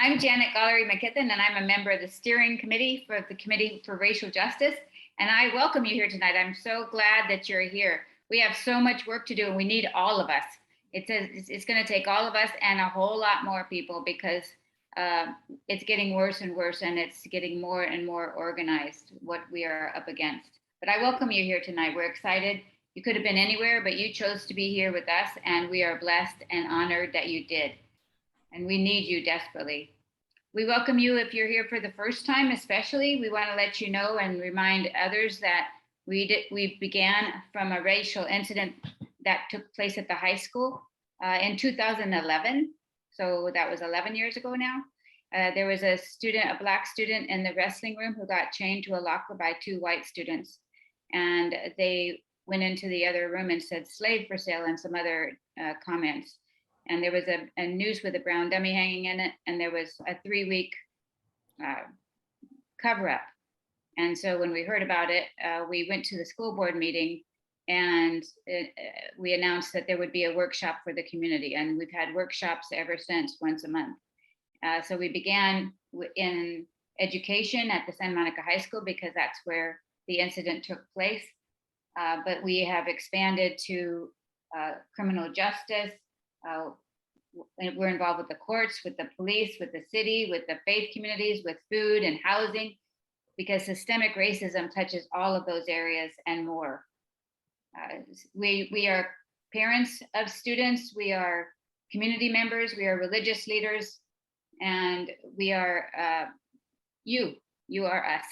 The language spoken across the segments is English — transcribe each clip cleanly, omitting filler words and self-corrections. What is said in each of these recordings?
I'm Janet Gollery-McKithen, and I'm a member of the steering committee for the Committee for Racial Justice. And I welcome you here tonight. I'm so glad that you're here. We have so much work to do, and we need all of us. It's going to take all of us and a whole lot more people, because it's getting worse and worse, and it's getting more and more organized, what we are up against. But I welcome you here tonight. We're excited. You could have been anywhere, but you chose to be here with us, and we are blessed and honored that you did. And we need you desperately. We welcome you if you're here for the first time, especially. We want to let you know and remind others that we began from a racial incident that took place at the high school in 2011. So that was 11 years ago now. There was a Black student in the wrestling room who got chained to a locker by two white students. And they went into the other room and said "slave for sale" and some other comments. And there was a noose with a brown dummy hanging in it, and there was a 3-week cover-up. And so when we heard about it, we went to the school board meeting, and we announced that there would be a workshop for the community. And we've had workshops ever since, once a month. So we began in education at the Santa Monica High School, because that's where the incident took place. But we have expanded to criminal justice. We're involved with the courts, with the police, with the city, with the faith communities, with food and housing, because systemic racism touches all of those areas and more. We are parents of students, we are community members, we are religious leaders, and we are you are us.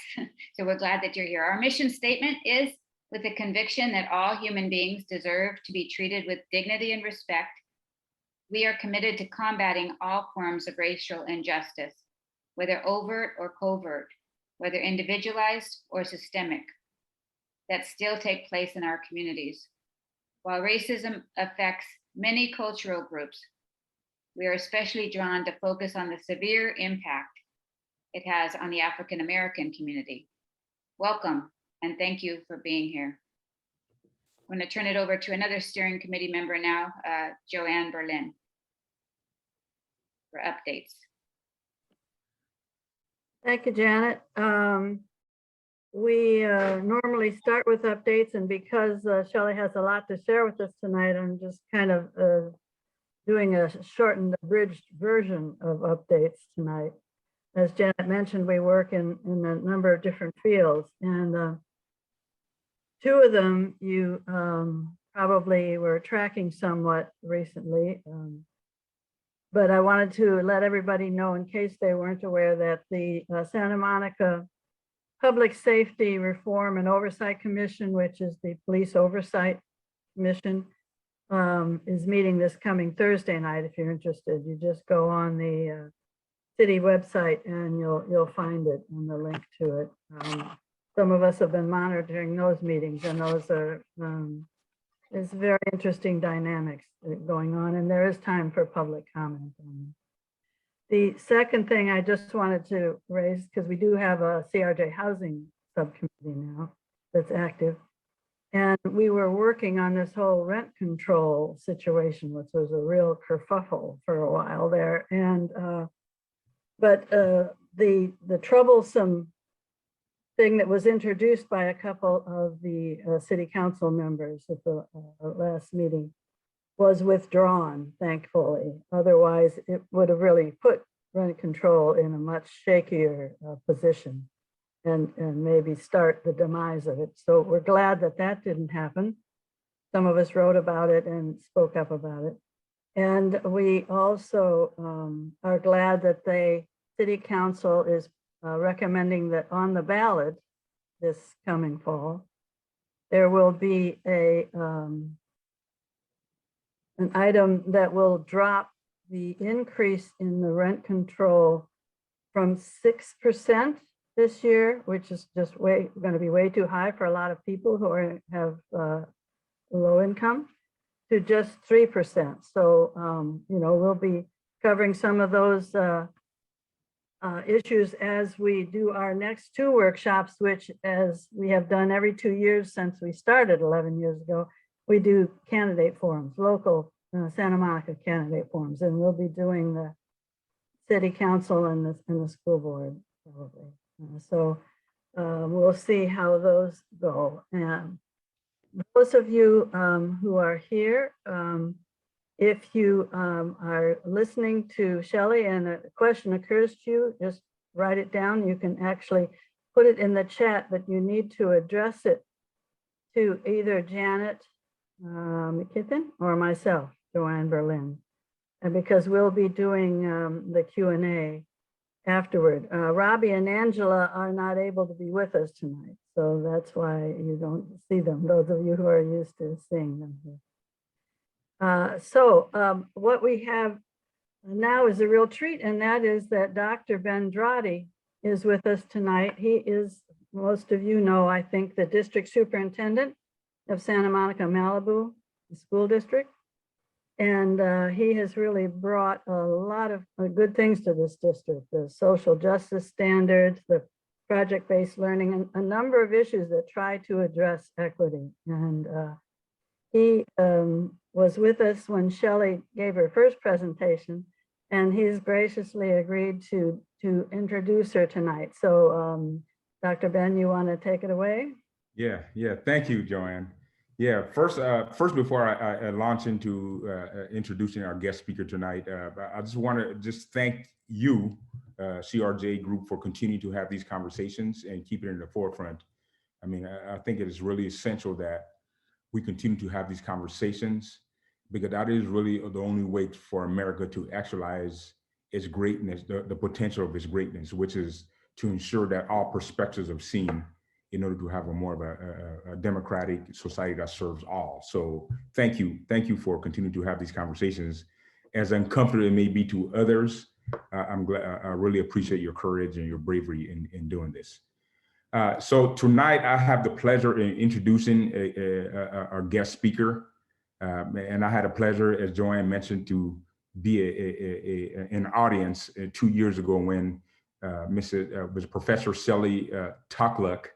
So we're glad that you're here. Our mission statement is, with the conviction that all human beings deserve to be treated with dignity and respect, we are committed to combating all forms of racial injustice, whether overt or covert, whether individualized or systemic, that still take place in our communities. While racism affects many cultural groups, we are especially drawn to focus on the severe impact it has on the African American community. Welcome, and thank you for being here. I'm going to turn it over to another steering committee member now, Joanne Berlin, for updates. Thank you, Janet. We normally start with updates, and because Shelly has a lot to share with us tonight, I'm just kind of doing a shortened, abridged version of updates tonight. As Janet mentioned, we work in a number of different fields, and two of them you probably were tracking somewhat recently, but I wanted to let everybody know, in case they weren't aware, that the Santa Monica Public Safety Reform and Oversight Commission, which is the Police Oversight Commission, is meeting this coming Thursday night. If you're interested, you just go on the city website and you'll find it and the link to it. Some of us have been monitoring those meetings, and those are it's very interesting dynamics going on, and there is time for public comment on it. The second thing I just wanted to raise, because we do have a CRJ housing subcommittee now that's active, and we were working on this whole rent control situation, which was a real kerfuffle for a while there. And but the troublesome thing that was introduced by a couple of the city council members at the last meeting was withdrawn, thankfully. Otherwise, it would have really put rent control in a much shakier position and maybe start the demise of it. So we're glad that that didn't happen. Some of us wrote about it and spoke up about it. And we also are glad that the city council is recommending that on the ballot this coming fall, there will be an item that will drop the increase in the rent control from 6% this year, which is just going to be way too high for a lot of people who have low income, to just 3%. So, we'll be covering some of those issues as we do our next two workshops, which, as we have done every 2 years since we started 11 years ago, we do candidate forums, local Santa Monica candidate forums, and we'll be doing the city council and the school board, probably. So we'll see how those go. And those of you who are here, if you are listening to Shelly and a question occurs to you, just write it down. You can actually put it in the chat, but you need to address it to either Janet McKithen or myself, Joanne Berlin, and because we'll be doing the Q&A afterward. Robbie and Angela are not able to be with us tonight, so that's why you don't see them, those of you who are used to seeing them here. What we have now is a real treat, and that is that Dr. Ben Drotti is with us tonight. He is, most of you know, I think, the district superintendent of Santa Monica, Malibu School District. And he has really brought a lot of good things to this district, the social justice standards, the project-based learning, and a number of issues that try to address equity. And he was with us when Shelly gave her first presentation, and he's graciously agreed to introduce her tonight. So Dr. Ben, you want to take it away? Yeah. Thank you, Joanne. Yeah, first before I launch into introducing our guest speaker tonight, I just want to thank you, CRJ Group, for continuing to have these conversations and keep it in the forefront. I mean, I think it is really essential that we continue to have these conversations, because that is really the only way for America to actualize its greatness, the potential of its greatness, which is to ensure that all perspectives are seen in order to have a more of a democratic society that serves all. So thank you for continuing to have these conversations. As uncomfortable it may be to others, I'm glad, I really appreciate your courage and your bravery in doing this. So tonight I have the pleasure in introducing our guest speaker. And I had a pleasure, as Joanne mentioned, to be an audience 2 years ago when was Professor Shelly Tochluk,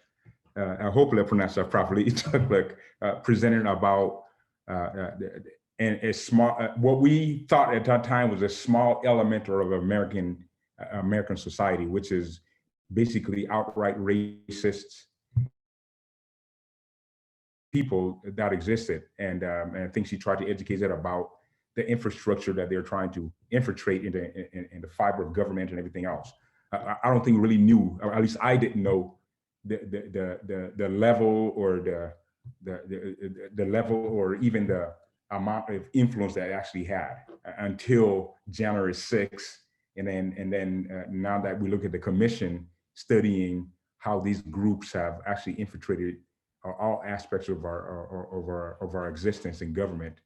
hopefully I pronounced that properly, Tochluk, presented about and a small, what we thought at that time was a small element of American society, which is basically outright racists people that existed. And I think she tried to educate that about the infrastructure that they're trying to infiltrate in the fiber of government and everything else. I don't think we really knew, or at least I didn't know, the level or the level or even the amount of influence that it actually had until January 6th. And then now that we look at the commission studying how these groups have actually infiltrated all aspects of our existence in government,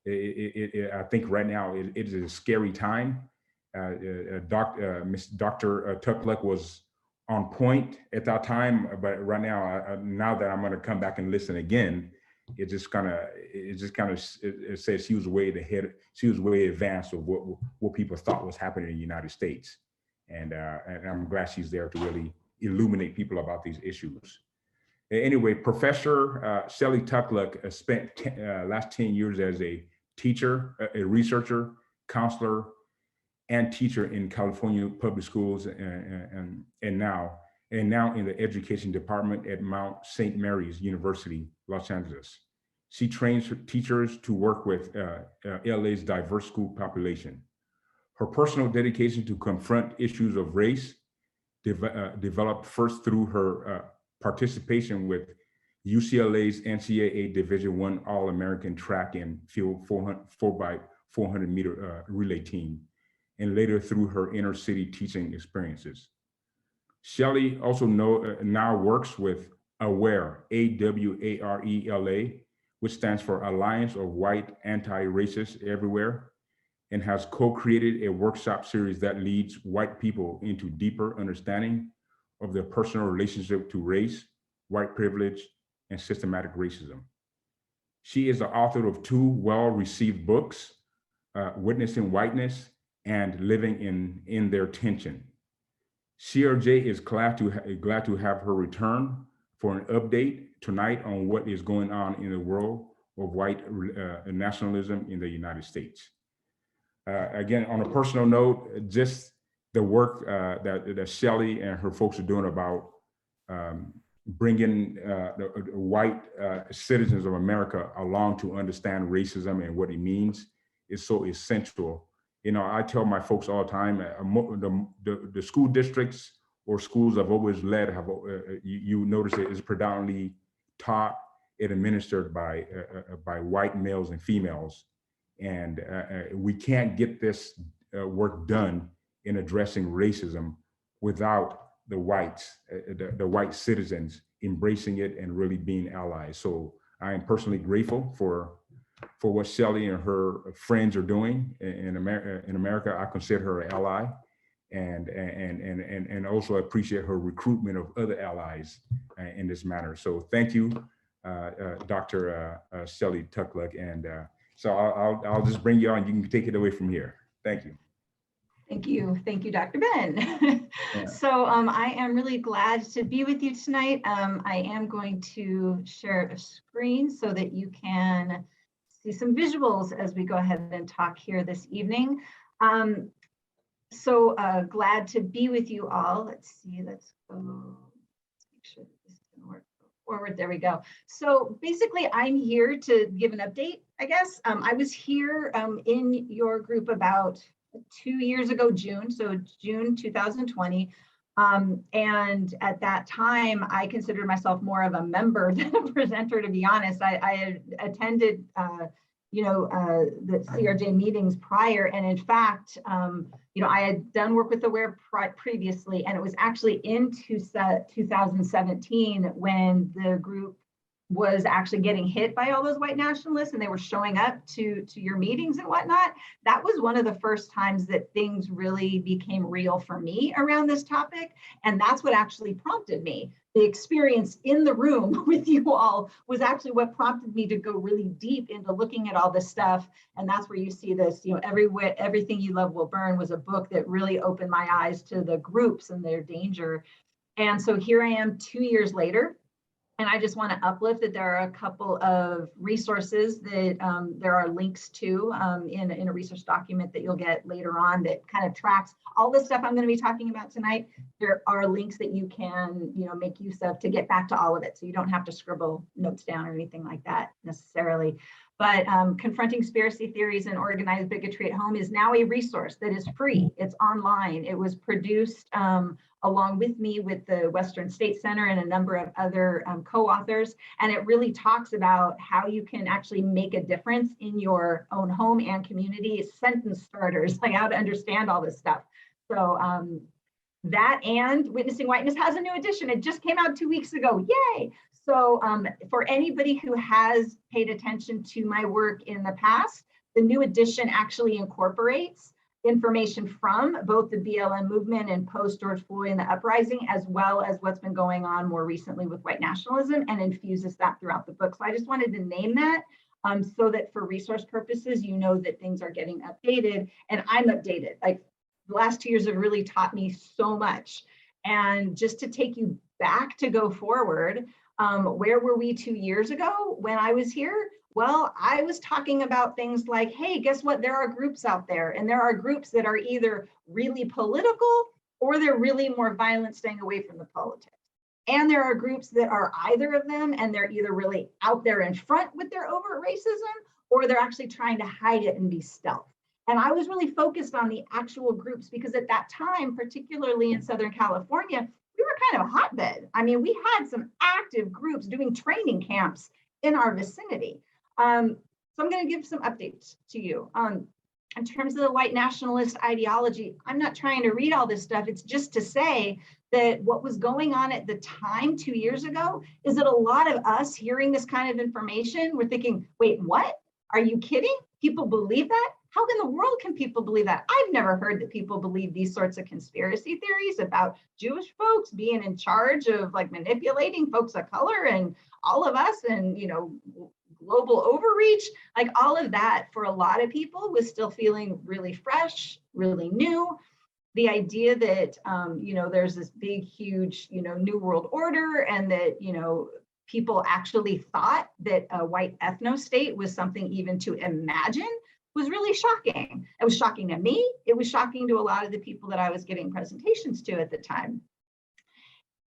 I think right now it is a scary time. Dr. Tochluk was on point at that time, but right now, now that I'm going to come back and listen again, it says she was way ahead. She was way advanced of what people thought was happening in the United States, and I'm glad she's there to really illuminate people about these issues. Anyway, Professor Shelly Tochluk spent last 10 years as a teacher, a researcher, counselor, and teacher in California public schools, and now in the education department at Mount St. Mary's University, Los Angeles. She trains her teachers to work with LA's diverse school population. Her personal dedication to confront issues of race developed first through her participation with UCLA's NCAA Division I All-American track and field 4x400 meter relay team, and later through her inner city teaching experiences. Shelly also now works with AWARE, AWARELA, which stands for Alliance of White Anti-Racists Everywhere, and has co-created a workshop series that leads white people into deeper understanding of their personal relationship to race, white privilege, and systematic racism. She is the author of 2 well-received books, Witnessing Whiteness and Living in Their Tension. CRJ is glad to have her return for an update tonight on what is going on in the world of white nationalism in the United States. Again, on a personal note, just the work that Shelly and her folks are doing about bringing the white citizens of America along to understand racism and what it means is so essential. You know, I tell my folks all the time, the school districts or schools I've always led have, you notice it is predominantly taught and administered by white males and females. And we can't get this work done in addressing racism without the whites, the white citizens embracing it and really being allies. So I am personally grateful for what Shelly and her friends are doing in America. I consider her an ally, and also appreciate her recruitment of other allies in this manner. So thank you, Dr. Shelly Tochluk, and so I'll just bring you on. You can take it away from here. Thank you. Thank you, Dr. Ben. Yeah. So I am really glad to be with you tonight. I am going to share a screen so that you can see some visuals as we go ahead and talk here this evening. So glad to be with you all. Let's see, let's go, let's make sure that this can work forward. There we go. So basically I'm here to give an update, I guess. I was here in your group about 2 years ago, June, so June 2020. And at that time, I considered myself more of a member than a presenter, to be honest. I had attended, the CRJ meetings prior. And in fact, I had done work with Aware previously, and it was actually in 2017 when the group was actually getting hit by all those white nationalists and they were showing up to your meetings and whatnot. That was one of the first times that things really became real for me around this topic. And that's what actually prompted me. The experience in the room with you all was actually what prompted me to go really deep into looking at all this stuff. And that's where you see this, Everything You Love Will Burn was a book that really opened my eyes to the groups and their danger. And so here I am 2 years later. And I just want to uplift that there are a couple of resources that there are links to in a resource document that you'll get later on that kind of tracks all the stuff I'm going to be talking about tonight. There are links that you can, make use of to get back to all of it. So you don't have to scribble notes down or anything like that necessarily. But Confronting Conspiracy Theories and Organized Bigotry at Home is now a resource that is free. It's online. It was produced along with me with the Western State Center and a number of other co-authors. And it really talks about how you can actually make a difference in your own home and community. Sentence starters, like how to understand all this stuff. So that and Witnessing Whiteness has a new edition. It just came out 2 weeks ago. Yay! So for anybody who has paid attention to my work in the past, the new edition actually incorporates information from both the BLM movement and post George Floyd and the uprising, as well as what's been going on more recently with white nationalism, and infuses that throughout the book. So I just wanted to name that so that for resource purposes, you know that things are getting updated, and I'm updated. Like the last 2 years have really taught me so much. And just to take you back to go forward, where were we 2 years ago when I was here? Well, I was talking about things like, hey, guess what? There are groups out there, and there are groups that are either really political or they're really more violent, staying away from the politics. And there are groups that are either of them, and they're either really out there in front with their overt racism, or they're actually trying to hide it and be stealth. And I was really focused on the actual groups because at that time, particularly in Southern California, we were kind of a hotbed. I mean, we had some active groups doing training camps in our vicinity. So I'm going to give some updates to you. In terms of the white nationalist ideology, I'm not trying to read all this stuff. It's just to say that what was going on at the time 2 years ago is that a lot of us hearing this kind of information, we're thinking, wait, what? Are you kidding? People believe that? How in the world can people believe that? I've never heard that people believe these sorts of conspiracy theories about Jewish folks being in charge of like manipulating folks of color and all of us and, global overreach, like all of that for a lot of people was still feeling really fresh, really new. The idea that, there's this big, huge, new world order and that, people actually thought that a white ethno state was something even to imagine was really shocking. It was shocking to me. It was shocking to a lot of the people that I was giving presentations to at the time.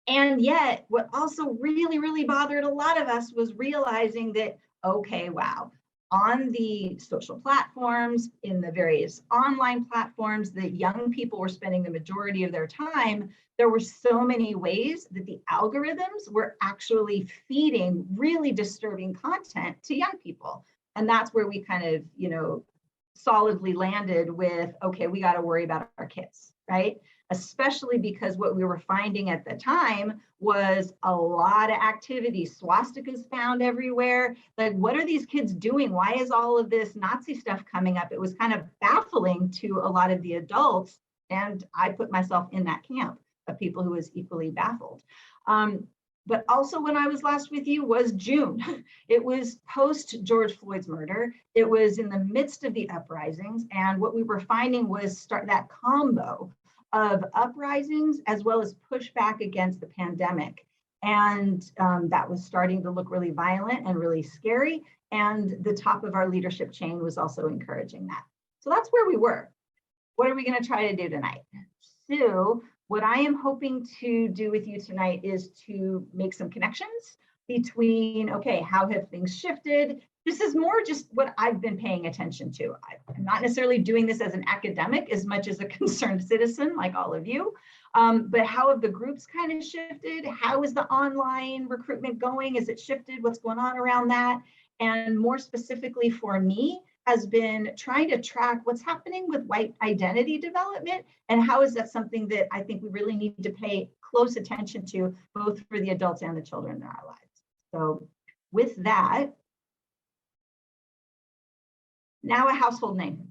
And yet, what also really, really bothered a lot of us was realizing that, okay, wow, on the social platforms, in the various online platforms that young people were spending the majority of their time, there were so many ways that the algorithms were actually feeding really disturbing content to young people. And that's where we kind of, solidly landed with, okay, we got to worry about our kids, right? Especially because what we were finding at the time was a lot of activity, swastikas found everywhere. Like, what are these kids doing? Why is all of this Nazi stuff coming up? It was kind of baffling to a lot of the adults. And I put myself in that camp of people who was equally baffled. But also when I was last with you was June. It was post George Floyd's murder. It was in the midst of the uprisings. And what we were finding was that combo of uprisings as well as pushback against the pandemic. And that was starting to look really violent and really scary. And the top of our leadership chain was also encouraging that. So that's where we were. What are we going to try to do tonight? So what I am hoping to do with you tonight is to make some connections between, okay, how have things shifted? This is more just what I've been paying attention to. I'm not necessarily doing this as an academic as much as a concerned citizen like all of you, but how have the groups kind of shifted? How is the online recruitment going? Is it shifted? What's going on around that? And more specifically for me, has been trying to track what's happening with white identity development and how is that something that I think we really need to pay close attention to, both for the adults and the children in our lives. So with that, now a household name,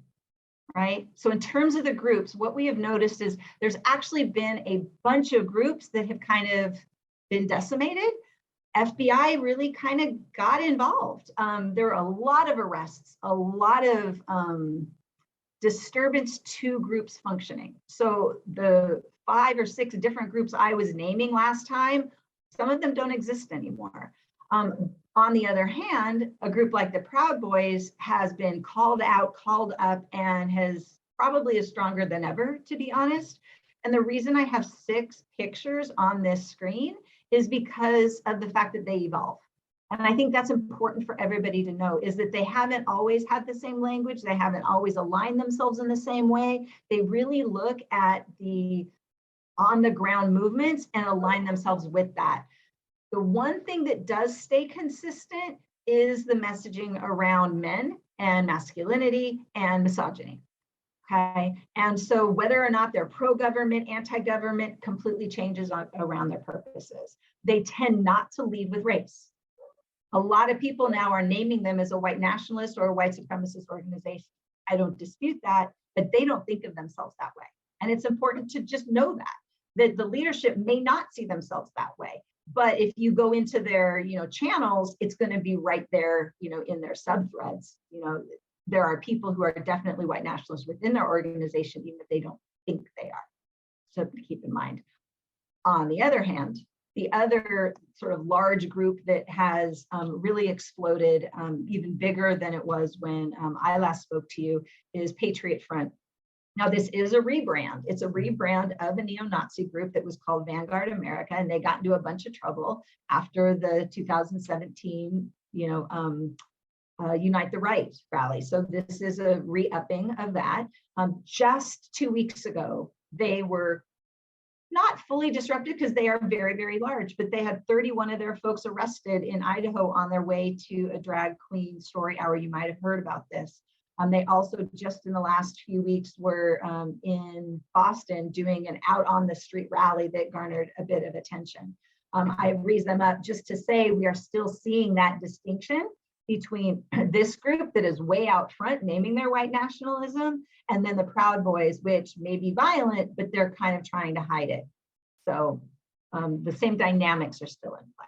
right? So in terms of the groups, what we have noticed is there's actually been a bunch of groups that have kind of been decimated. FBI really kind of got involved. There are a lot of arrests, a lot of disturbance to groups functioning. So the 5 or 6 different groups I was naming last time, some of them don't exist anymore. On the other hand, a group like the Proud Boys has been called out, called up, and probably is stronger than ever, to be honest. And the reason I have 6 pictures on this screen is because of the fact that they evolve. And I think that's important for everybody to know, is that they haven't always had the same language. They haven't always aligned themselves in the same way. They really look at the on the ground movements and align themselves with that. The one thing that does stay consistent is the messaging around men and masculinity and misogyny. Okay, and so whether or not they're pro-government, anti-government completely changes around their purposes. They tend not to lead with race. A lot of people now are naming them as a white nationalist or a white supremacist organization. I don't dispute that, but they don't think of themselves that way. And it's important to just know that the leadership may not see themselves that way. But if you go into their, channels, it's going to be right there, in their subthreads. There are people who are definitely white nationalists within their organization, even if they don't think they are. So keep in mind. On the other hand, the other sort of large group that has really exploded, even bigger than it was when I last spoke to you, is Patriot Front. Now, this is a rebrand. It's a rebrand of a neo-Nazi group that was called Vanguard America, and they got into a bunch of trouble after the 2017, Unite the Right rally. So this is a re-upping of that. Just 2 weeks ago, they were not fully disrupted because they are very, very large, but they had 31 of their folks arrested in Idaho on their way to a drag queen story hour. You might have heard about this. They also just in the last few weeks were in Boston doing an out on the street rally that garnered a bit of attention. I raised them up just to say we are still seeing that distinction between this group that is way out front naming their white nationalism and then the Proud Boys, which may be violent, but they're kind of trying to hide it. So the same dynamics are still in play.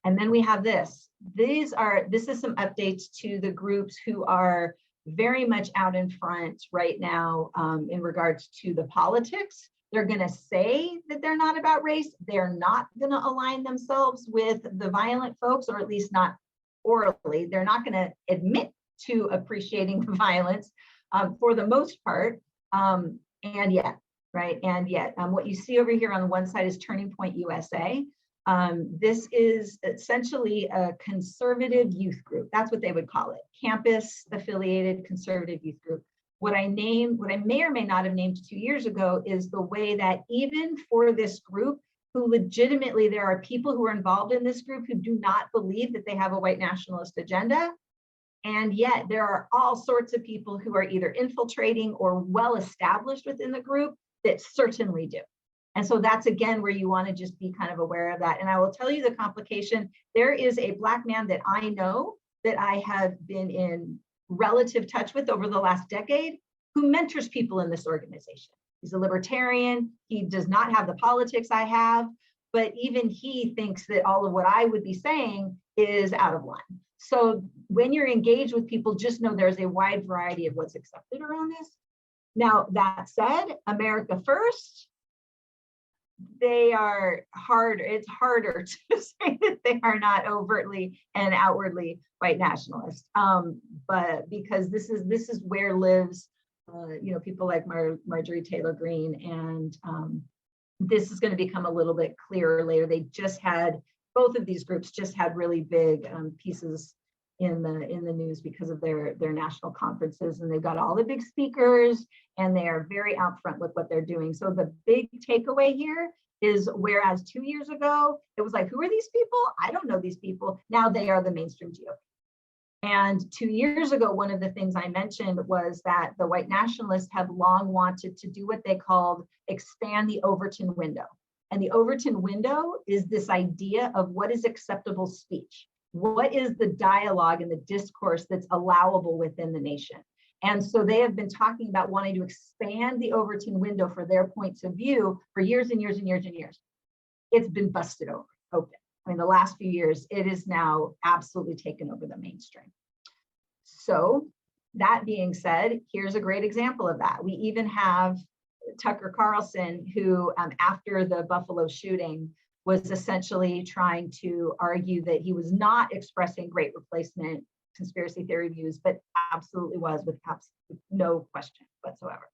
And then we have this. This is some updates to the groups who are very much out in front right now in regards to the politics. They're going to say that they're not about race. They're not going to align themselves with the violent folks, or at least not orally. They're not going to admit to appreciating the violence for the most part. And yet, what you see over here on the one side is Turning Point USA. This is essentially a conservative youth group. That's what they would call it. Campus affiliated conservative youth group. What I may or may not have named 2 years ago is the way that even for this group, who legitimately, there are people who are involved in this group who do not believe that they have a white nationalist agenda. And yet there are all sorts of people who are either infiltrating or well established within the group that certainly do. And so that's, again, where you want to just be kind of aware of that. And I will tell you the complication. There is a Black man that I know that I have been in relative touch with over the last decade who mentors people in this organization. He's a libertarian. He does not have the politics I have, but even he thinks that all of what I would be saying is out of line. So when you're engaged with people, just know there's a wide variety of what's accepted around this. Now, that said, America First, they are harder. It's harder to say that they are not overtly and outwardly white nationalists, but because this is where lives, people like Marjorie Taylor Greene, and this is going to become a little bit clearer later. They just had, both of these groups just had really big pieces in the news because of their national conferences, and they've got all the big speakers, and they are very out front with what they're doing. So the big takeaway here is, whereas 2 years ago it was like, who are these people? I don't know these people. Now they are the mainstream GOP. And 2 years ago, one of the things I mentioned was that the white nationalists have long wanted to do what they called expand the Overton window. And the Overton window is this idea of what is acceptable speech. What is the dialogue and the discourse that's allowable within the nation? And so they have been talking about wanting to expand the Overton window for their points of view for years and years and years and years. It's been busted open. I mean, the last few years, it is now absolutely taken over the mainstream. So that being said, here's a great example of that. We even have Tucker Carlson, who after the Buffalo shooting was essentially trying to argue that he was not expressing great replacement conspiracy theory views, but absolutely was, with no question whatsoever.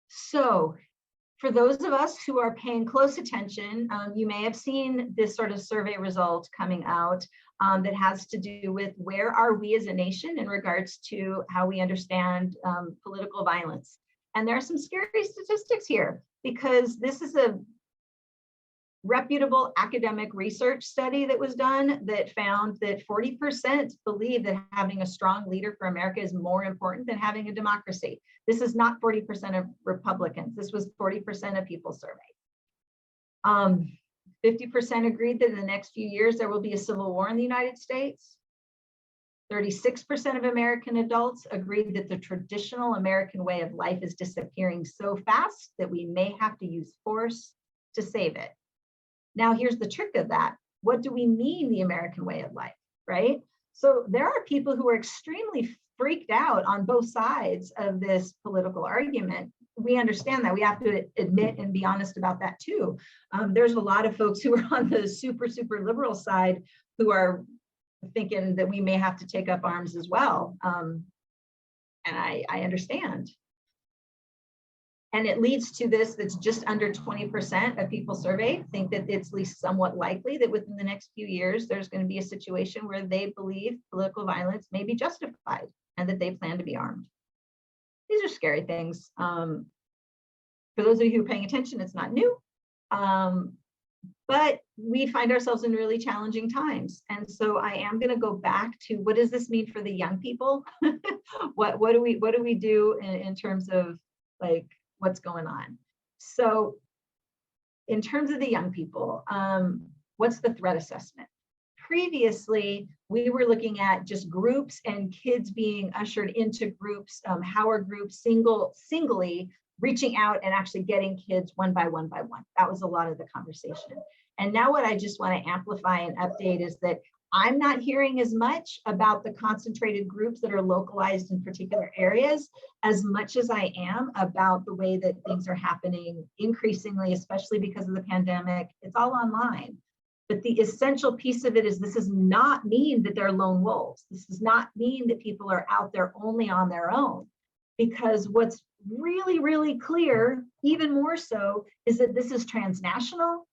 So for those of us who are paying close attention, you may have seen this sort of survey result coming out that has to do with where are we as a nation in regards to how we understand political violence. And there are some scary statistics here, because this is a reputable academic research study that was done that found that 40% believe that having a strong leader for America is more important than having a democracy. This is not 40% of Republicans. This was 40% of people surveyed. 50% agreed that in the next few years there will be a civil war in the United States. 36% of American adults agreed that the traditional American way of life is disappearing so fast that we may have to use force to save it. Now, here's the trick of that. What do we mean the American way of life, right? So there are people who are extremely freaked out on both sides of this political argument. We understand that. We have to admit and be honest about that too. There's a lot of folks who are on the super, super liberal side who are thinking that we may have to take up arms as well. And I understand. And it leads to this, that's just under 20% of people surveyed think that it's at least somewhat likely that within the next few years, there's going to be a situation where they believe political violence may be justified and that they plan to be armed. These are scary things. For those of you who are paying attention, it's not new, but we find ourselves in really challenging times. And so I am going to go back to, what does this mean for the young people? what do we do in terms of like, what's going on? So in terms of the young people, what's the threat assessment? Previously, we were looking at just groups and kids being ushered into groups. How are groups singly reaching out and actually getting kids one by one by one? That was a lot of the conversation. And now what I just want to amplify and update is that I'm not hearing as much about the concentrated groups that are localized in particular areas as much as I am about the way that things are happening increasingly, especially because of the pandemic. It's all online. But the essential piece of it is this does not mean that they're lone wolves. This does not mean that people are out there only on their own. Because what's really, really clear, even more so, is that this is transnational,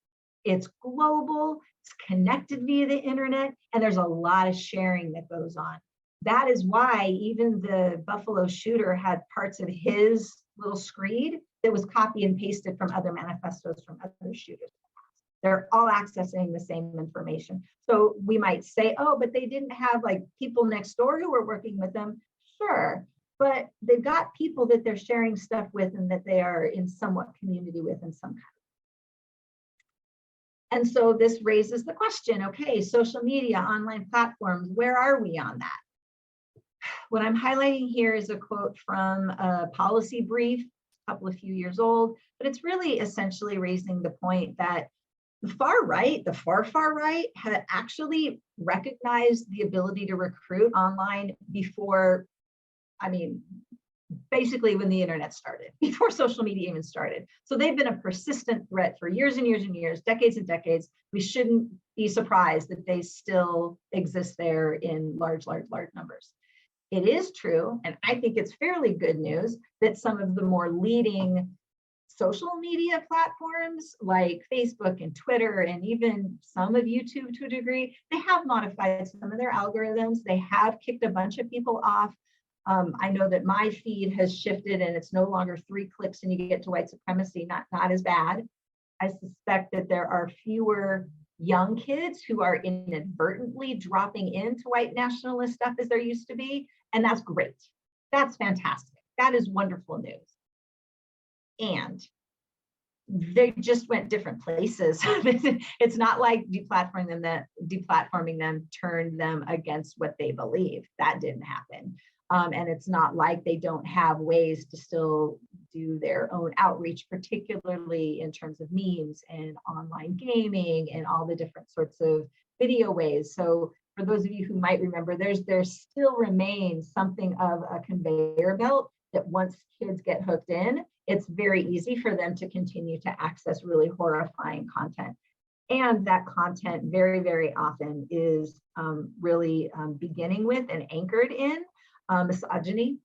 it's global, it's connected via the internet, and there's a lot of sharing that goes on. That is why even the Buffalo shooter had parts of his little screed that was copy and pasted from other manifestos from other shooters. They're all accessing the same information. So we might say, oh, but they didn't have like people next door who were working with them. Sure, but they've got people that they're sharing stuff with and that they are in somewhat community with in some kind. And so this raises the question, okay, social media, online platforms, where are we on that? What I'm highlighting here is a quote from a policy brief, a couple of few years old, but it's really essentially raising the point that the far right, the far right, had actually recognized the ability to recruit online before, I mean, basically when the internet started, before social media even started. So they've been a persistent threat for years and years and years, decades and decades. We shouldn't be surprised that they still exist there in large numbers. It is true, and I think it's fairly good news, that some of the more leading social media platforms like Facebook and Twitter and even some of YouTube to a degree, they have modified some of their algorithms. They have kicked a bunch of people off. I know that my feed has shifted and it's no longer 3 clicks and you get to white supremacy, not as bad. I suspect that there are fewer young kids who are inadvertently dropping into white nationalist stuff as there used to be. And that's great. That's fantastic. That is wonderful news. And they just went different places. It's not like deplatforming them turned them against what they believe. That didn't happen. And it's not like they don't have ways to still do their own outreach, particularly in terms of memes and online gaming and all the different sorts of video ways. So for those of you who might remember, there still remains something of a conveyor belt that once kids get hooked in, it's very easy for them to continue to access really horrifying content. And that content very, very often is really beginning with and anchored in misogyny.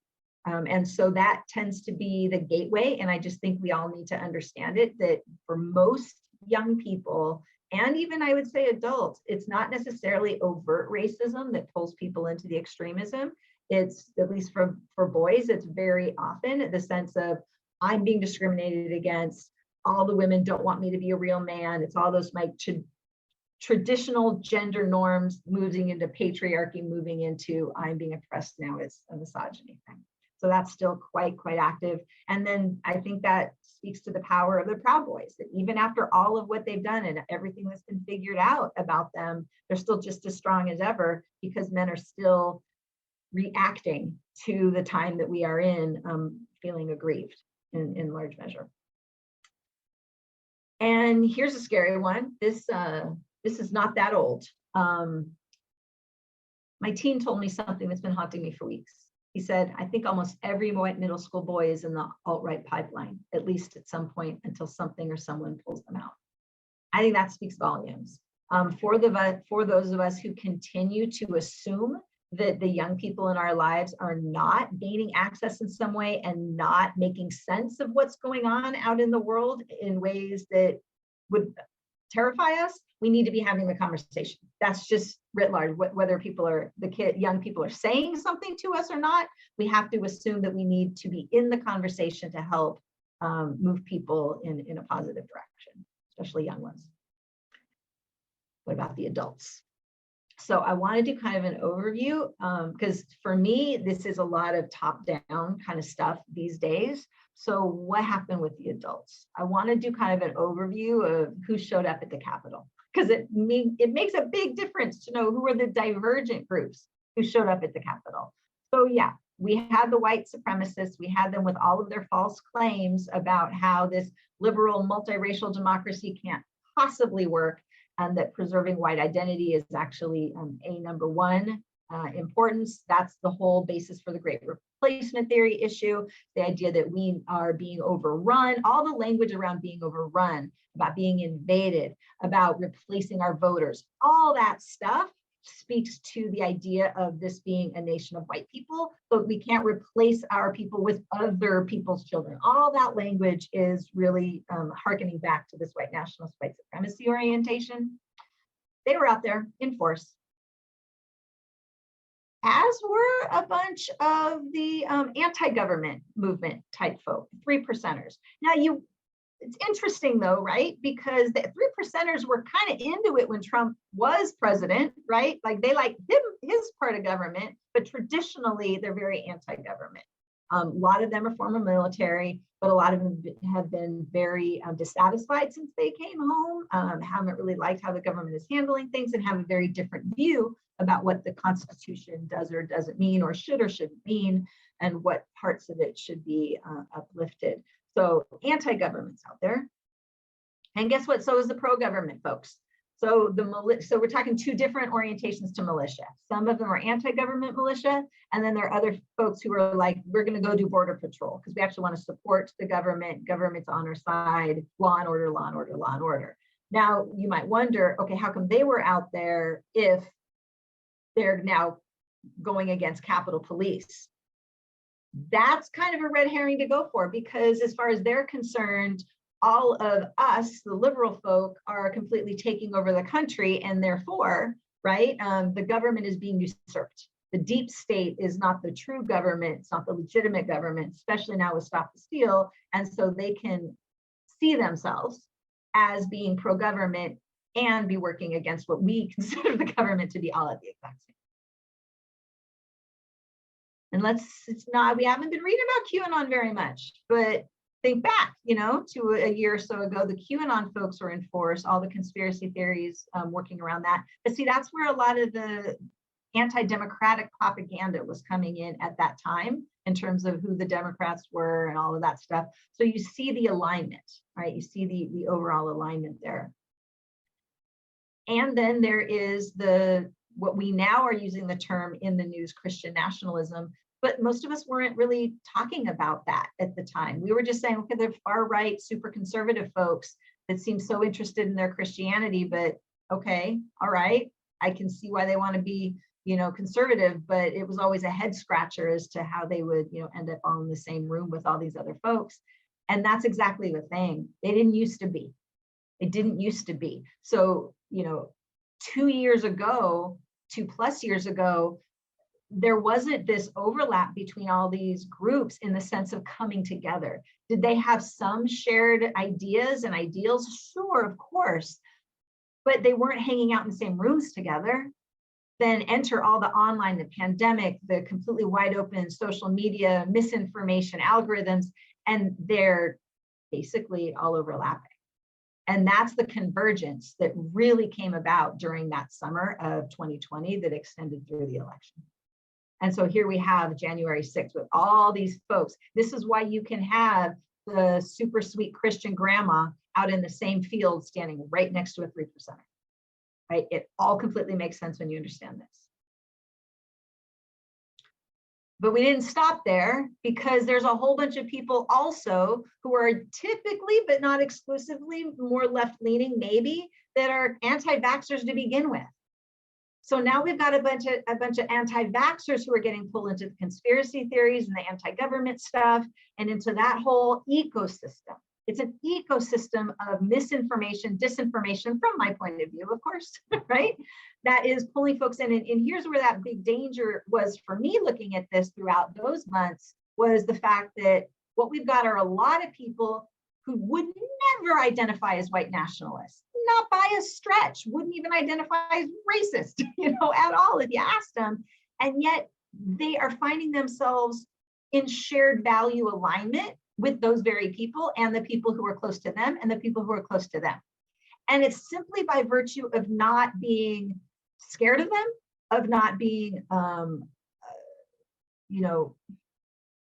And so that tends to be the gateway. And I just think we all need to understand it, that for most young people, and even I would say adults, it's not necessarily overt racism that pulls people into the extremism. It's, at least for boys, it's very often the sense of, I'm being discriminated against, all the women don't want me to be a real man. It's all those like traditional gender norms moving into patriarchy, moving into I'm being oppressed now is a misogyny thing. So that's still quite active. And then I think that speaks to the power of the Proud Boys, that even after all of what they've done and everything that's been figured out about them, they're still just as strong as ever because men are still reacting to the time that we are in, feeling aggrieved in large measure. And here's a scary one. This is not that old. My teen told me something that's been haunting me for weeks. He said, I think almost every white middle school boy is in the alt-right pipeline, at least at some point until something or someone pulls them out. I think that speaks volumes. For those of us who continue to assume that the young people in our lives are not gaining access in some way and not making sense of what's going on out in the world in ways that would terrify us, we need to be having the conversation. That's just writ large, whether young people are saying something to us or not, we have to assume that we need to be in the conversation to help move people in a positive direction, especially young ones. What about the adults? So I want to do kind of an overview because for me, this is a lot of top-down kind of stuff these days. So what happened with the adults? I want to do kind of an overview of who showed up at the Capitol because it makes a big difference to know who are the divergent groups who showed up at the Capitol. So yeah, we had the white supremacists. We had them with all of their false claims about how this liberal multiracial democracy can't possibly work, and that preserving white identity is actually number one importance. That's the whole basis for the great replacement theory issue, the idea that we are being overrun, all the language around being overrun, about being invaded, about replacing our voters, all that stuff speaks to the idea of this being a nation of white people, but we can't replace our people with other people's children. All that language is really hearkening back to this white nationalist, white supremacy orientation. They were out there in force, as were a bunch of the anti-government movement type folk, 3%ers. Now it's interesting though, right? Because the 3%ers were kind of into it when Trump was president, right? Like they like his part of government, but traditionally they're very anti-government. A lot of them are former military, but a lot of them have been very dissatisfied since they came home, haven't really liked how the government is handling things, and have a very different view about what the Constitution does or doesn't mean, or shouldn't mean, and what parts of it should be uplifted. So anti-government's out there. And guess what? So is the pro-government folks. So so we're talking two different orientations to militia. Some of them are anti-government militia, and then there are other folks who are like, we're going to go do border patrol because we actually want to support the government. Government's on our side. Law and order, law and order, law and order. Now you might wonder, okay, how come they were out there if they're now going against Capitol Police? That's kind of a red herring to go for, because as far as they're concerned, all of us, the liberal folk, are completely taking over the country, and therefore, right, the government is being usurped. The deep state is not the true government, it's not the legitimate government, especially now with Stop the Steal, and so they can see themselves as being pro-government and be working against what we consider the government to be all at the exact same. And we haven't been reading about QAnon very much, but think back, to a year or so ago, the QAnon folks were in force, all the conspiracy theories working around that. But see, that's where a lot of the anti-democratic propaganda was coming in at that time, in terms of who the Democrats were and all of that stuff. So you see the alignment, right? You see the overall alignment there. And then there is what we now are using the term in the news, Christian nationalism, but most of us weren't really talking about that at the time. We were just saying, okay, they're far right, super conservative folks that seem so interested in their Christianity, but okay, all right, I can see why they want to be, conservative, but it was always a head scratcher as to how they would, end up all in the same room with all these other folks. And that's exactly the thing. They didn't used to be. It didn't used to be. So, 2 years ago, 2+ years ago, there wasn't this overlap between all these groups in the sense of coming together. Did they have some shared ideas and ideals? Sure, of course, but they weren't hanging out in the same rooms together. Then enter all the online, the pandemic, the completely wide open social media, misinformation, algorithms, and they're basically all overlapping. And that's the convergence that really came about during that summer of 2020 that extended through the election. And so here we have January 6th with all these folks. This is why you can have the super sweet Christian grandma out in the same field standing right next to a 3%er, right? It all completely makes sense when you understand this. But we didn't stop there, because there's a whole bunch of people also who are typically, but not exclusively, more left-leaning maybe, that are anti-vaxxers to begin with. So now we've got a bunch of anti-vaxxers who are getting pulled into the conspiracy theories and the anti-government stuff and into that whole ecosystem. It's an ecosystem of misinformation, disinformation, from my point of view, of course, right? That is pulling folks in. And here's where that big danger was for me looking at this throughout those months, was the fact that what we've got are a lot of people who would never identify as white nationalists, not by a stretch, wouldn't even identify as racist, at all if you asked them. And yet they are finding themselves in shared value alignment with those very people and the people who are close to them and the people who are close to them. And it's simply by virtue of not being scared of them, of not being,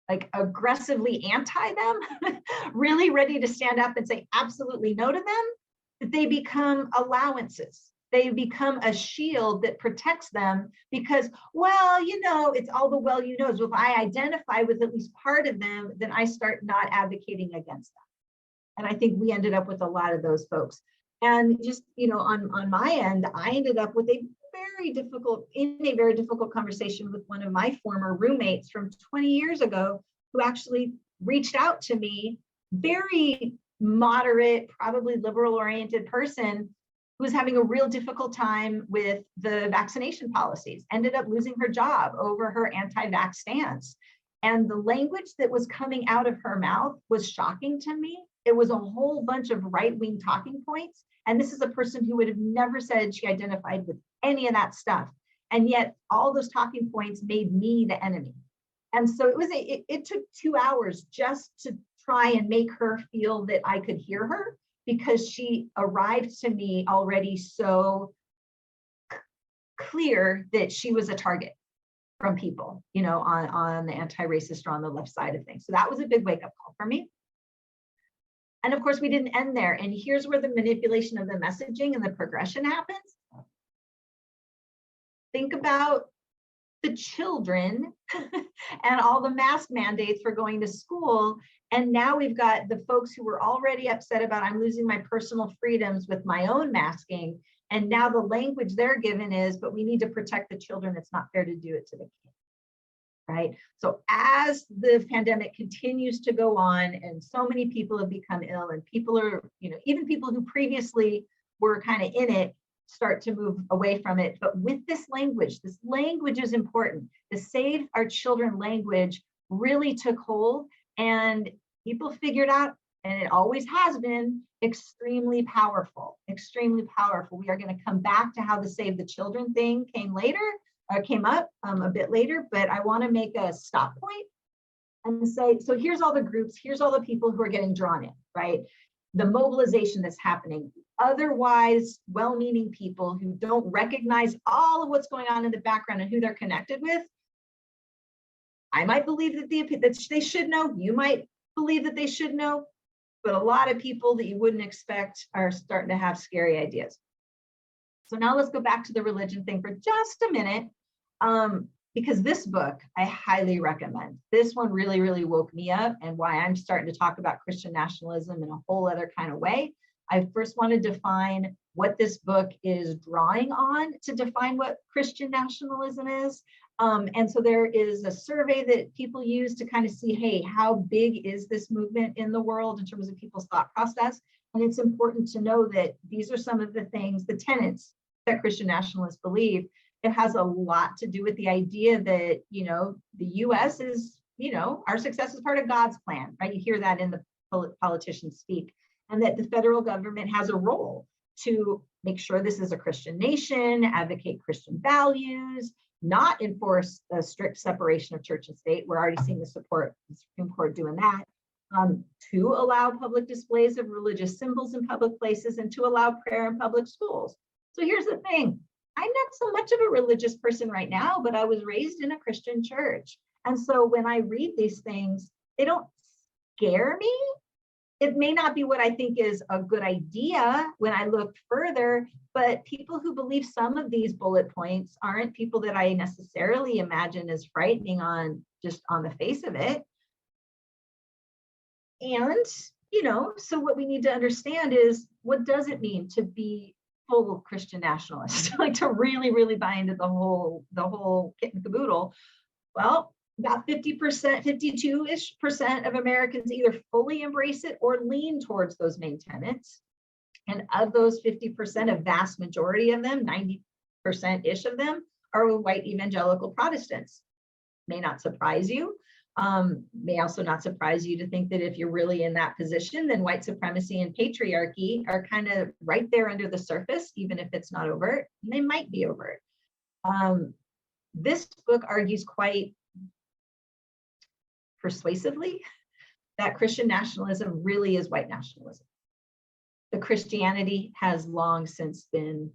like aggressively anti them, really ready to stand up and say absolutely no to them, that they become allowances. They become a shield that protects them because, well, you know, it's all the well, you know, so if I identify with at least part of them, then I start not advocating against them. And I think we ended up with a lot of those folks. And just, you know, on my end, I ended up with a very difficult conversation with one of my former roommates from 20 years ago, who actually reached out to me, very moderate, probably liberal oriented person who was having a real difficult time with the vaccination policies, ended up losing her job over her anti-vax stance. And the language that was coming out of her mouth was shocking to me. It was a whole bunch of right-wing talking points. And this is a person who would have never said she identified with any of that stuff. And yet all those talking points made me the enemy. And so it took 2 hours just to try and make her feel that I could hear her, because she arrived to me already so clear that she was a target from people, you know, on the anti-racist or on the left side of things. So that was a big wake-up call for me. And of course, we didn't end there. And here's where the manipulation of the messaging and the progression happens. Think about the children and all the mask mandates for going to school. And now we've got the folks who were already upset about, I'm losing my personal freedoms with my own masking. And now the language they're given is, but we need to protect the children. It's not fair to do it to the kids, right? So as the pandemic continues to go on and so many people have become ill and people are, you know, even people who previously were kind of in it, start to move away from it. But with this language is important. The Save Our Children language really took hold, and people figured out, and it always has been, extremely powerful, extremely powerful. We are going to come back to how the Save the Children thing came up a bit later, but I want to make a stop point and say, so here's all the groups, here's all the people who are getting drawn in, right? The mobilization that's happening, otherwise well-meaning people who don't recognize all of what's going on in the background and who they're connected with. I might believe that they should know, you might believe that they should know, but a lot of people that you wouldn't expect are starting to have scary ideas. So now let's go back to the religion thing for just a minute, because this book I highly recommend. This one really, really woke me up, and why I'm starting to talk about Christian nationalism in a whole other kind of way. I first want to define what this book is drawing on to define what Christian nationalism is. And so there is a survey that people use to kind of see, hey, how big is this movement in the world in terms of people's thought process? And it's important to know that these are some of the things, the tenets that Christian nationalists believe. It has a lot to do with the idea that, you know, the US is, you know, our success is part of God's plan, right? You hear that in the politicians speak, and that the federal government has a role to make sure this is a Christian nation, advocate Christian values, not enforce a strict separation of church and state. We're already seeing the Supreme Court doing that, to allow public displays of religious symbols in public places, and to allow prayer in public schools. So here's the thing. I'm not so much of a religious person right now, but I was raised in a Christian church. And so when I read these things, they don't scare me. It may not be what I think is a good idea when I look further, but people who believe some of these bullet points aren't people that I necessarily imagine as frightening on just on the face of it. And, you know, so what we need to understand is, what does it mean to be full Christian nationalist, like to really, really buy into the whole kit and caboodle? Well, about 50%, 52-ish% of Americans either fully embrace it or lean towards those main tenets. And of those 50%, a vast majority of them, 90%-ish of them, are white evangelical Protestants. May not surprise you. May also not surprise you to think that if you're really in that position, then white supremacy and patriarchy are kind of right there under the surface, even if it's not overt. And they might be overt. This book argues quite persuasively that Christian nationalism really is white nationalism. The Christianity has long since been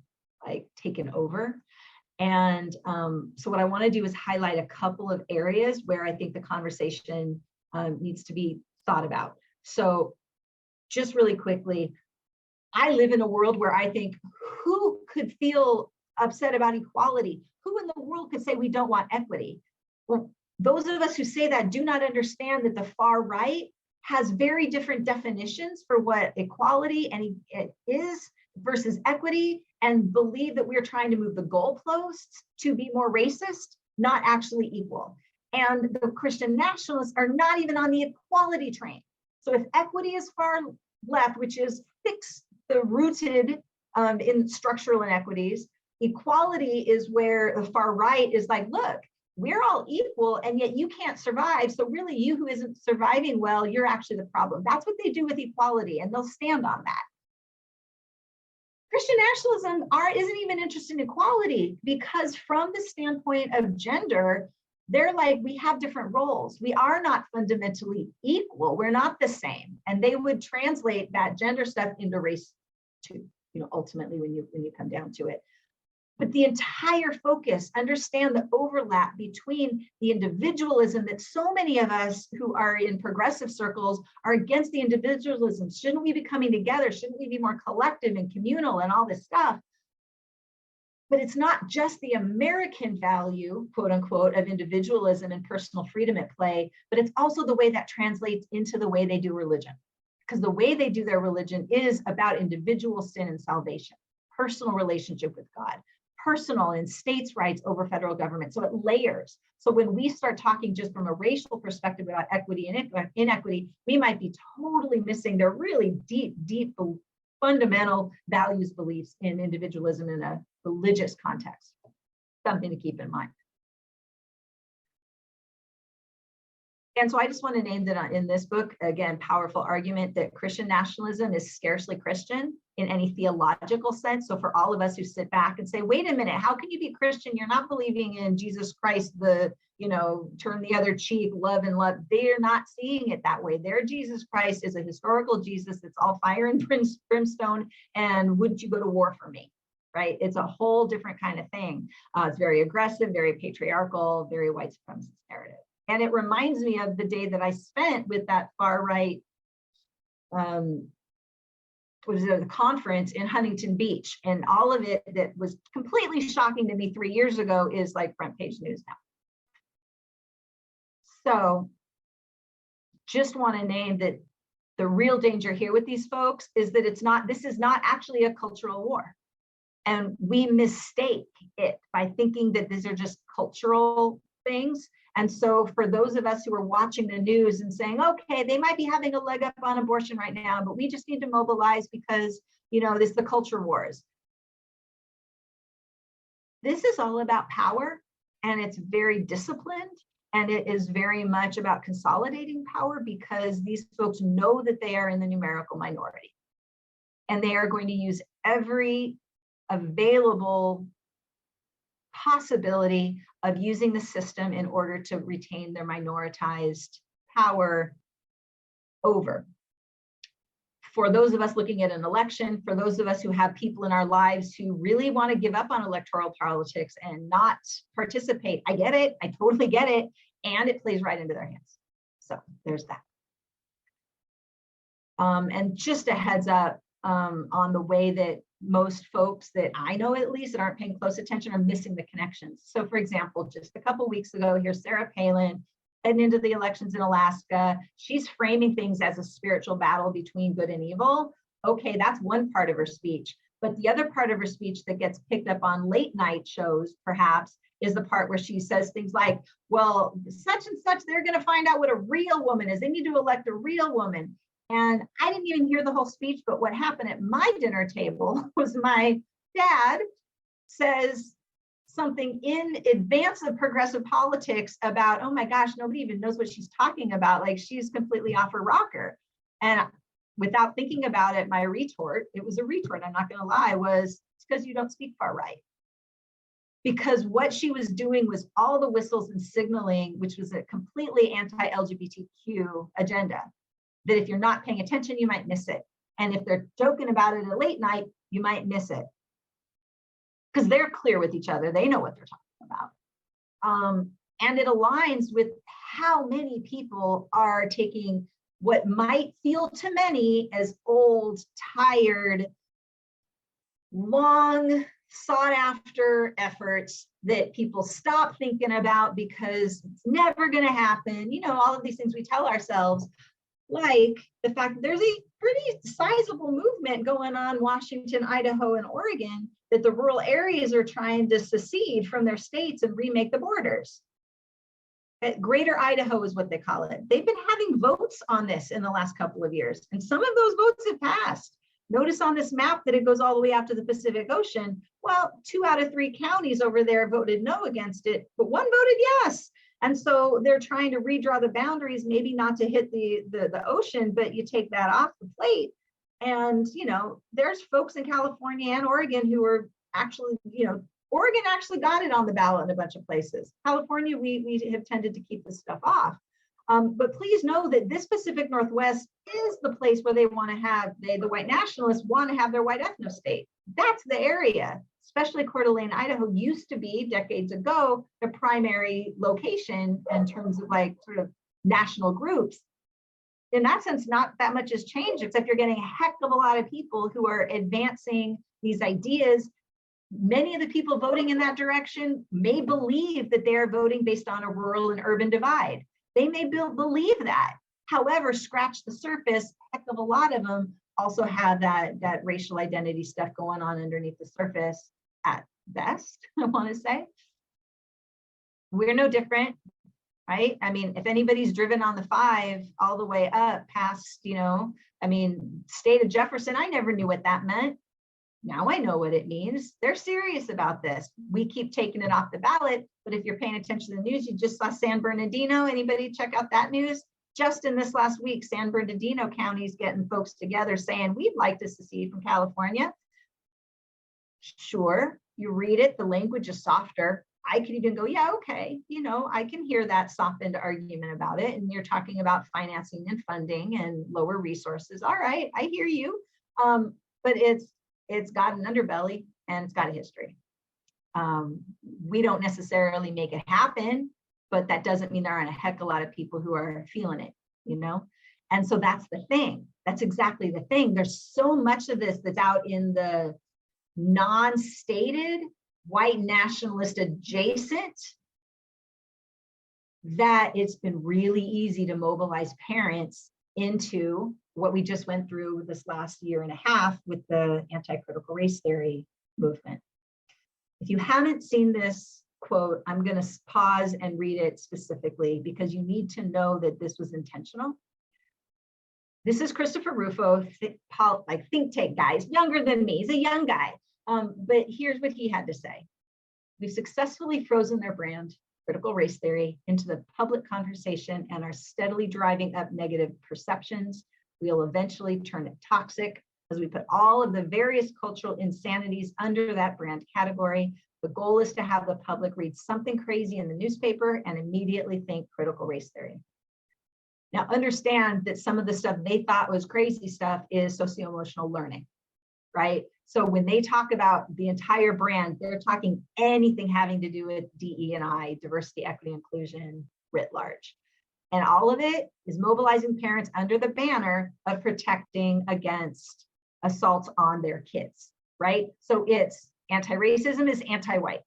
like taken over. And so what I want to do is highlight a couple of areas where I think the conversation needs to be thought about. So just really quickly, I live in a world where I think, who could feel upset about equality? Who in the world could say we don't want equity? Well, those of us who say that do not understand that the far right has very different definitions for what equality and it is versus equity, and believe that we're trying to move the goalposts to be more racist, not actually equal. And the Christian nationalists are not even on the equality train. So if equity is far left, which is fix the rooted in structural inequities, equality is where the far right is like, look, we're all equal and yet you can't survive. So really you who isn't surviving well, you're actually the problem. That's what they do with equality, and they'll stand on that. Christian nationalism isn't even interested in equality, because from the standpoint of gender, they're like, we have different roles. We are not fundamentally equal. We're not the same. And they would translate that gender stuff into race too, ultimately when you come down to it. But the entire focus, understand the overlap between the individualism that so many of us who are in progressive circles are against. The individualism. Shouldn't we be coming together? Shouldn't we be more collective and communal and all this stuff? But it's not just the American value, quote unquote, of individualism and personal freedom at play, but it's also the way that translates into the way they do religion. Because the way they do their religion is about individual sin and salvation, personal relationship with God, personal and states' rights over federal government. So it layers. So when we start talking just from a racial perspective about equity and inequity, we might be totally missing their really deep, deep, fundamental values, beliefs in individualism in a religious context. Something to keep in mind. And so I just want to name that in this book, again, powerful argument that Christian nationalism is scarcely Christian in any theological sense. So for all of us who sit back and say, wait a minute, how can you be Christian? You're not believing in Jesus Christ, turn the other cheek, love and love. They're not seeing it that way. Their Jesus Christ is a historical Jesus that's all fire and brimstone. And wouldn't you go to war for me? Right? It's a whole different kind of thing. It's very aggressive, very patriarchal, very white supremacist narrative. And it reminds me of the day that I spent with that far right, the conference in Huntington Beach. And all of it that was completely shocking to me 3 years ago is like front page news now. So just want to name that the real danger here with these folks is that this is not actually a cultural war. And we mistake it by thinking that these are just cultural things. And so for those of us who are watching the news and saying, okay, they might be having a leg up on abortion right now, but we just need to mobilize because, this is the culture wars. This is all about power, and it's very disciplined, and it is very much about consolidating power because these folks know that they are in the numerical minority. And they are going to use every available possibility of using the system in order to retain their minoritized power over. For those of us looking at an election, for those of us who have people in our lives who really want to give up on electoral politics and not participate, I get it, I totally get it, and it plays right into their hands. So there's that. And just a heads up on the way that most folks that I know, at least, that aren't paying close attention are missing the connections. So for example, just a couple of weeks ago, here's Sarah Palin heading into the elections in Alaska. She's framing things as a spiritual battle between good and evil. Okay, that's one part of her speech. But the other part of her speech that gets picked up on late night shows, perhaps, is the part where she says things like, well, such and such, they're going to find out what a real woman is. They need to elect a real woman. And I didn't even hear the whole speech, but what happened at my dinner table was my dad says something in advance of progressive politics about, oh my gosh, nobody even knows what she's talking about. Like, she's completely off her rocker. And without thinking about it, my retort, it was a retort, I'm not going to lie, was, it's because you don't speak far right. Because what she was doing was all the whistles and signaling, which was a completely anti-LGBTQ agenda. That if you're not paying attention, you might miss it. And if they're joking about it at late night, you might miss it. Because they're clear with each other. They know what they're talking about. And it aligns with how many people are taking what might feel to many as old, tired, long sought after efforts that people stop thinking about because it's never going to happen. You know, all of these things we tell ourselves, like the fact that there's a pretty sizable movement going on in Washington, Idaho, and Oregon, that the rural areas are trying to secede from their states and remake the borders. Greater Idaho is what they call it. They've been having votes on this in the last couple of years, and some of those votes have passed. Notice on this map that it goes all the way out to the Pacific Ocean. Well, 2 out of 3 counties over there voted no against it, but 1 voted yes. And so they're trying to redraw the boundaries, maybe not to hit the ocean, but you take that off the plate. And, you know, there's folks in California and Oregon who are actually, you know, Oregon actually got it on the ballot in a bunch of places. California, we have tended to keep this stuff off. But please know that this Pacific Northwest is the place where they want to have, the white nationalists want to have their white ethno state. That's the area, especially Coeur d'Alene, Idaho used to be decades ago, the primary location in terms of like sort of national groups. In that sense, not that much has changed, except you're getting a heck of a lot of people who are advancing these ideas. Many of the people voting in that direction may believe that they're voting based on a rural and urban divide. They may believe that. However, scratch the surface, a heck of a lot of them also have that racial identity stuff going on underneath the surface at best, I want to say. We're no different, right? I mean, if anybody's driven on the 5 all the way up past, you know, I mean, state of Jefferson, I never knew what that meant. Now I know what it means. They're serious about this. We keep taking it off the ballot, but if you're paying attention to the news, you just saw San Bernardino. Anybody check out that news? Just in this last week, San Bernardino County is getting folks together saying, we'd like to secede from California. Sure, you read it, the language is softer. I could even go, yeah, okay, you know, I can hear that softened argument about it. And you're talking about financing and funding and lower resources. All right, I hear you. But it's got an underbelly and it's got a history. We don't necessarily make it happen, but that doesn't mean there aren't a heck of a lot of people who are feeling it, you know? And so that's the thing. That's exactly the thing. There's so much of this that's out in the non-stated, white nationalist adjacent, that it's been really easy to mobilize parents into what we just went through this last year and a half with the anti-critical race theory movement. If you haven't seen this quote, I'm going to pause and read it specifically because you need to know that this was intentional. This is Christopher Rufo, like think tank guy. He's younger than me. He's a young guy. But here's what he had to say. We've successfully frozen their brand, critical race theory, into the public conversation and are steadily driving up negative perceptions. We'll eventually turn it toxic as we put all of the various cultural insanities under that brand category. The goal is to have the public read something crazy in the newspaper and immediately think critical race theory. Now, understand that some of the stuff they thought was crazy stuff is socio-emotional learning, right? So when they talk about the entire brand, they're talking anything having to do with DE&I, diversity, equity, inclusion, writ large. And all of it is mobilizing parents under the banner of protecting against assaults on their kids, right? So it's anti-racism is anti-white.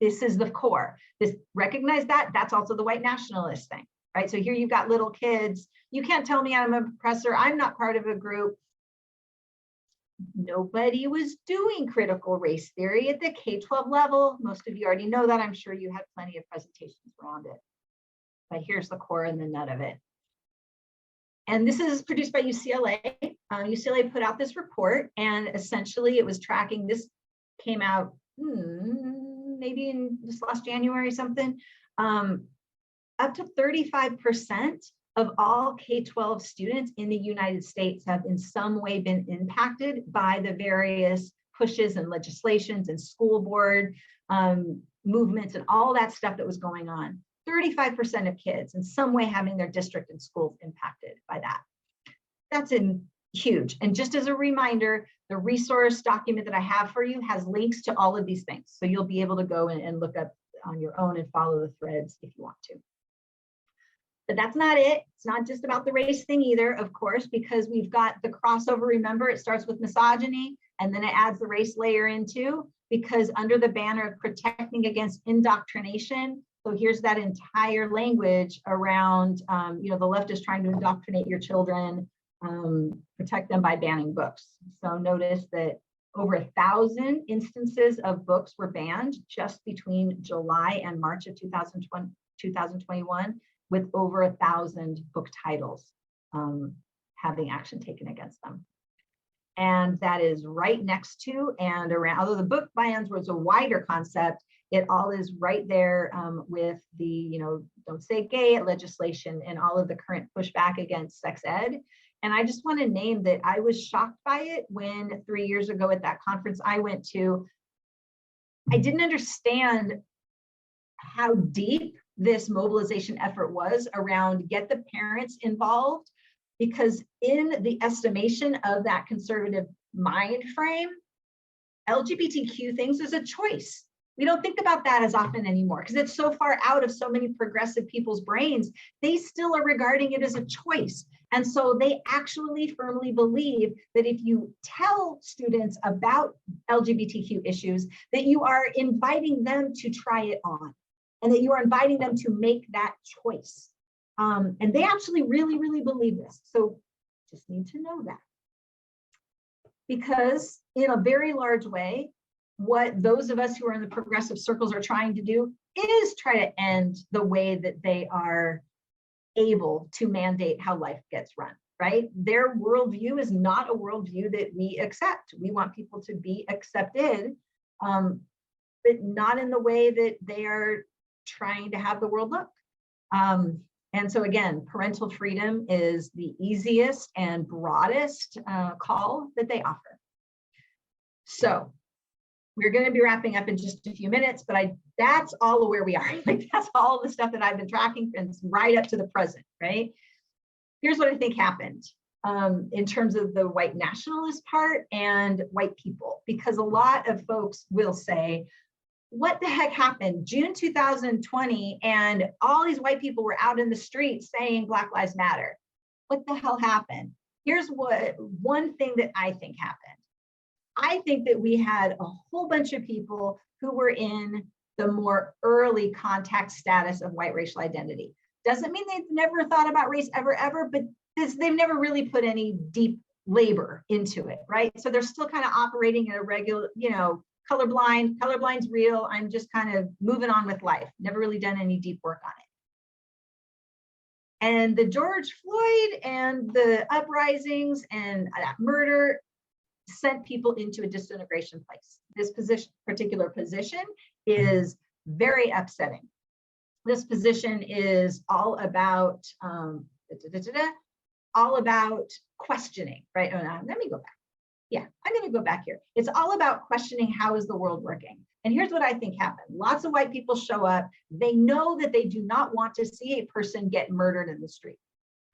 This is the core. This recognize that, that's also the white nationalist thing, right? So here you've got little kids. You can't tell me I'm an oppressor. I'm not part of a group. Nobody was doing critical race theory at the K-12 level. Most of you already know that. I'm sure you had plenty of presentations around it. But here's the core and the nut of it. And this is produced by UCLA. UCLA put out this report, and essentially it was tracking, this came out maybe in this last January or something, up to 35% of all K-12 students in the United States have in some way been impacted by the various pushes and legislations and school board movements and all that stuff that was going on. 35% of kids in some way having their district and schools impacted by that. That's huge. And just as a reminder, the resource document that I have for you has links to all of these things. So you'll be able to go and look up on your own and follow the threads if you want to. But that's not it. It's not just about the race thing either, of course, because we've got the crossover. Remember, it starts with misogyny and then it adds the race layer into, because under the banner of protecting against indoctrination. So here's that entire language around, the left is trying to indoctrinate your children, protect them by banning books. So notice that over 1,000 instances of books were banned just between July and March of 2021, with over 1,000 book titles having action taken against them. And that is right next to and around, although the book bans was a wider concept, it all is right there with the, don't say gay legislation and all of the current pushback against sex ed. And I just want to name that I was shocked by it when 3 years ago at that conference I went to, I didn't understand how deep this mobilization effort was around get the parents involved, because in the estimation of that conservative mind frame, LGBTQ things is a choice. We don't think about that as often anymore because it's so far out of so many progressive people's brains. They still are regarding it as a choice. And so they actually firmly believe that if you tell students about LGBTQ issues, that you are inviting them to try it on and that you are inviting them to make that choice. And they actually really, really believe this. So just need to know that. Because in a very large way, what those of us who are in the progressive circles are trying to do is try to end the way that they are able to mandate how life gets run, right? Their worldview is not a worldview that we accept. We want people to be accepted, but not in the way that they are trying to have the world look. And so again, parental freedom is the easiest and broadest call that they offer. So we're going to be wrapping up in just a few minutes, but that's all of where we are. Like that's all the stuff that I've been tracking and right up to the present, right? Here's what I think happened in terms of the white nationalist part and white people, because a lot of folks will say, what the heck happened? June 2020, and all these white people were out in the streets saying Black Lives Matter. What the hell happened? Here's one thing that I think happened. I think that we had a whole bunch of people who were in the more early contact status of white racial identity. Doesn't mean they've never thought about race ever, but they've never really put any deep labor into it, right? So they're still kind of operating in a regular, colorblind's real. I'm just kind of moving on with life. Never really done any deep work on it. And the George Floyd and the uprisings and that murder sent people into a disintegration place. This particular position is very upsetting. This position is all about questioning, right? Oh, no, let me go back. Yeah, I'm going to go back here. It's all about questioning how is the world working. And here's what I think happened. Lots of white people show up. They know that they do not want to see a person get murdered in the street.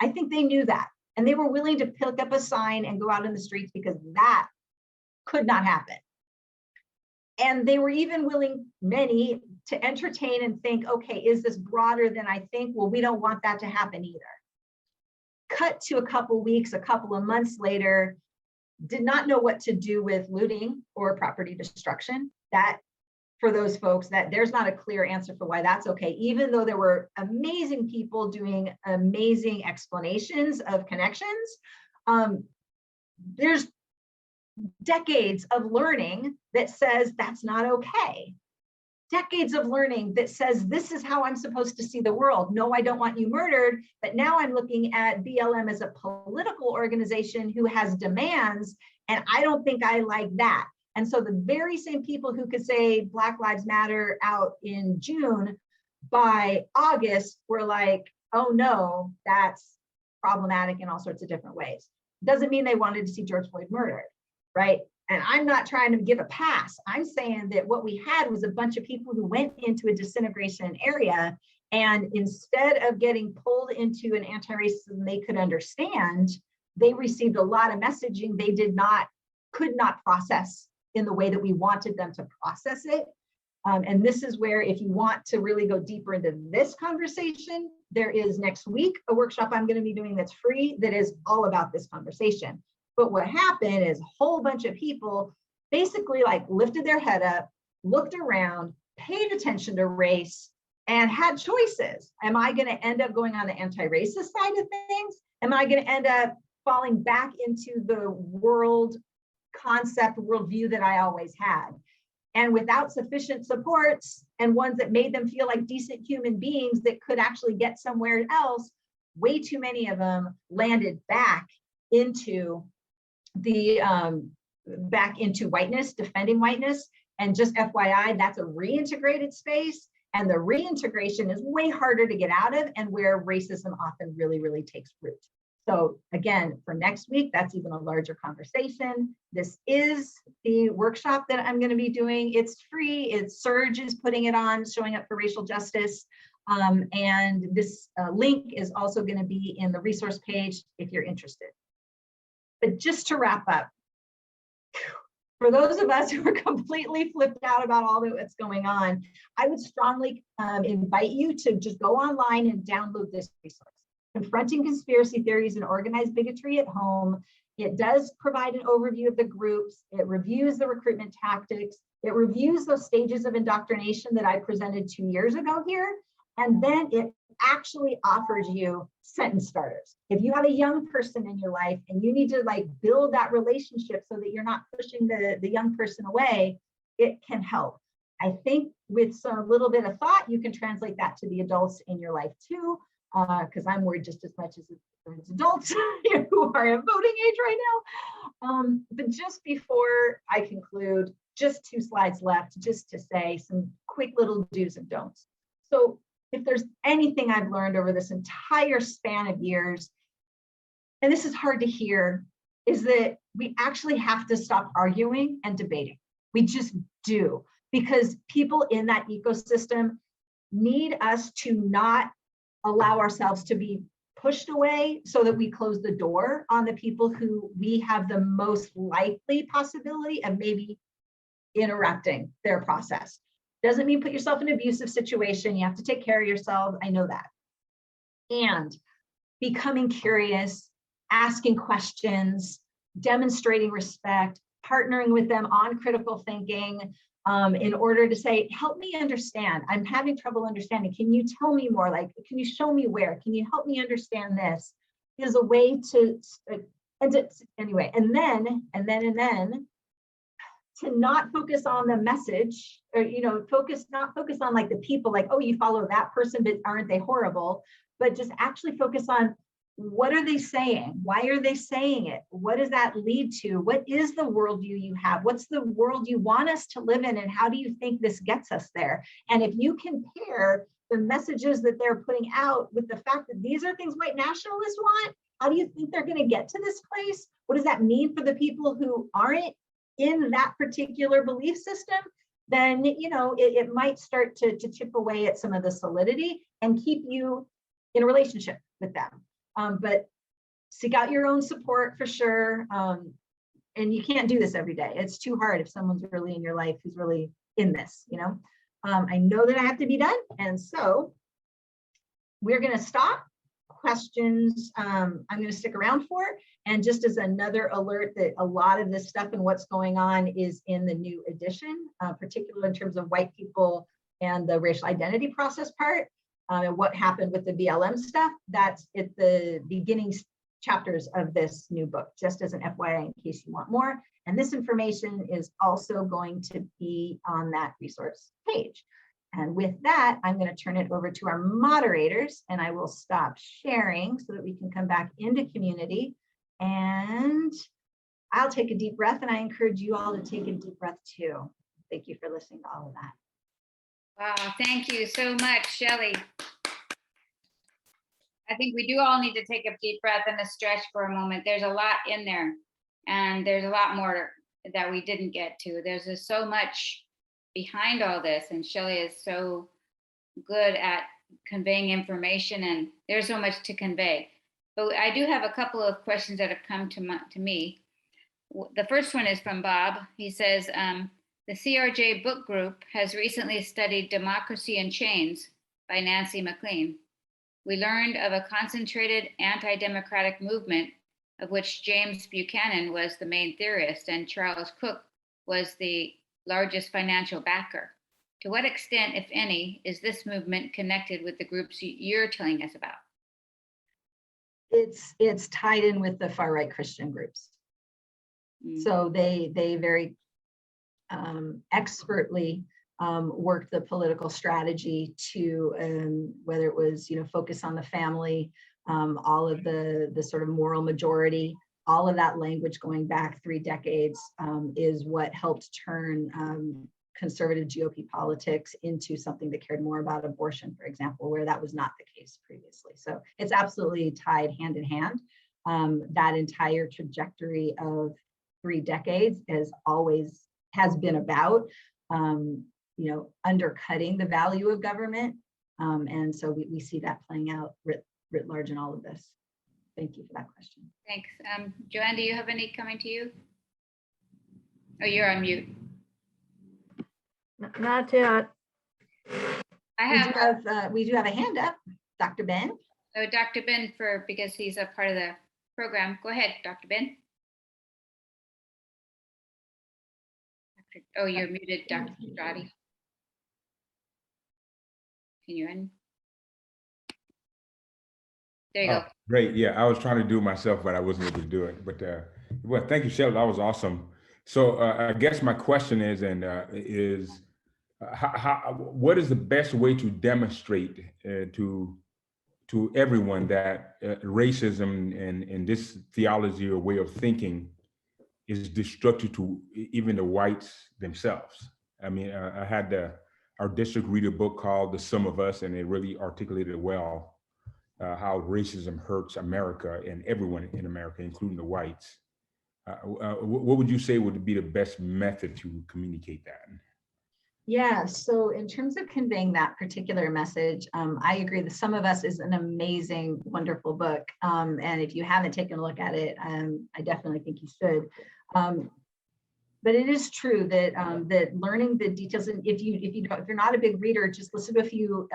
I think they knew that. And they were willing to pick up a sign and go out in the streets because that could not happen. And they were even willing, many, to entertain and think, okay, is this broader than I think? Well, we don't want that to happen either. Cut to a couple weeks, a couple of months later, did not know what to do with looting or property destruction. That, for those folks, that there's not a clear answer for why that's okay, even though there were amazing people doing amazing explanations of connections. There's decades of learning that says that's not okay. Decades of learning that says this is how I'm supposed to see the world. No, I don't want you murdered, but now I'm looking at BLM as a political organization who has demands, and I don't think I like that. And so the very same people who could say Black Lives Matter out in June, by August, were like, oh no, that's problematic in all sorts of different ways. Doesn't mean they wanted to see George Floyd murdered, right? And I'm not trying to give a pass. I'm saying that what we had was a bunch of people who went into a disintegration area, and instead of getting pulled into an anti-racism they could understand, they received a lot of messaging they could not process in the way that we wanted them to process it. And this is where, if you want to really go deeper into this conversation, there is next week a workshop I'm going to be doing that's free that is all about this conversation. But what happened is a whole bunch of people basically like lifted their head up, looked around, paid attention to race, and had choices. Am I going to end up going on the anti-racist side of things? Am I going to end up falling back into the world concept, worldview that I always had? And without sufficient supports and ones that made them feel like decent human beings that could actually get somewhere else, way too many of them landed back into the back into whiteness, defending whiteness. And just FYI, that's a reintegrated space. And the reintegration is way harder to get out of, and where racism often really, really takes root. So again, for next week, that's even a larger conversation. This is the workshop that I'm going to be doing. It's free. It's Surge is putting it on, showing up for racial justice. And this link is also going to be in the resource page if you're interested. But just to wrap up, for those of us who are completely flipped out about all that's going on, I would strongly invite you to just go online and download this resource. Confronting Conspiracy Theories and Organized Bigotry at Home. It does provide an overview of the groups. It reviews the recruitment tactics. It reviews those stages of indoctrination that I presented 2 years ago here. And then it actually offers you sentence starters. If you have a young person in your life and you need to like build that relationship so that you're not pushing the young person away, it can help. I think with some little bit of thought, you can translate that to the adults in your life too. Because I'm worried just as much as adults who are at voting age right now. But just before I conclude, just 2 slides left, just to say some quick little do's and don'ts. So if there's anything I've learned over this entire span of years, and this is hard to hear, is that we actually have to stop arguing and debating. We just do, because people in that ecosystem need us to not allow ourselves to be pushed away so that we close the door on the people who we have the most likely possibility of maybe interrupting their process. Doesn't mean put yourself in an abusive situation. You have to take care of yourself. I know that. And becoming curious, asking questions, demonstrating respect, partnering with them on critical thinking, in order to say, help me understand. I'm having trouble understanding. Can you tell me more? Like, can you show me where? Can you help me understand this? Is a way to, anyway, and then to not focus on the message, or not focus on like the people, like, oh, you follow that person, but aren't they horrible? But just actually focus on, what are they saying? Why are they saying it? What does that lead to? What is the worldview you have? What's the world you want us to live in? And how do you think this gets us there? And if you compare the messages that they're putting out with the fact that these are things white nationalists want, how do you think they're going to get to this place? What does that mean for the people who aren't in that particular belief system? Then, it might start to chip away at some of the solidity and keep you in a relationship with them. But seek out your own support for sure. And you can't do this every day. It's too hard if someone's really in your life who's really in this, I know that I have to be done. And so we're going to stop. Questions I'm going to stick around for. And just as another alert that a lot of this stuff and what's going on is in the new edition, particularly in terms of white people and the racial identity process part. And what happened with the BLM stuff, that's at the beginning chapters of this new book, just as an FYI in case you want more. And this information is also going to be on that resource page. And with that, I'm going to turn it over to our moderators, and I will stop sharing so that we can come back into community. And I'll take a deep breath, and I encourage you all to take a deep breath too. Thank you for listening to all of that. Wow, thank you so much, Shelly. I think we do all need to take a deep breath and a stretch for a moment. There's a lot in there, and there's a lot more that we didn't get to. There's just so much behind all this, and Shelly is so good at conveying information, and there's so much to convey. But I do have a couple of questions that have come to me. The first one is from Bob. He says, the CRJ book group has recently studied Democracy in Chains by Nancy MacLean. we learned of a concentrated anti-democratic movement of which James Buchanan was the main theorist and Charles Cook was the largest financial backer. To what extent, if any, is this movement connected with the groups you're telling us about? It's tied in with the far right Christian groups. So they very expertly worked the political strategy to whether it was focus on the family, all of the sort of moral majority, all of that language going back 3 decades is what helped turn conservative GOP politics into something that cared more about abortion, for example, where that was not the case previously. So it's absolutely tied hand in hand. That entire trajectory of 3 decades has been about undercutting the value of government. And so we see that playing out writ large in all of this. Thank you for that question. Thanks. Joanne, do you have any coming to you? Oh, you're on mute. Not yet. We do have a hand up, Dr. Ben. Oh, Dr. Ben, because he's a part of the program. Go ahead, Dr. Ben. Oh, you're muted, Dr. Strati. Can you end? There you go. Great. Yeah, I was trying to do it myself, but I wasn't able to do it. But well, thank you, Shelly. That was awesome. So I guess my question is, what is the best way to demonstrate to everyone that racism and this theology or way of thinking is destructive to even the whites themselves? I mean, I had our district read a book called The Sum of Us, and it really articulated well how racism hurts America and everyone in America, including the whites. What would you say would be the best method to communicate that? Yeah, so in terms of conveying that particular message, I agree. The Sum of Us is an amazing, wonderful book. And if you haven't taken a look at it, I definitely think you should. But it is true that that learning the details, and if you're not a big reader, just listen to a few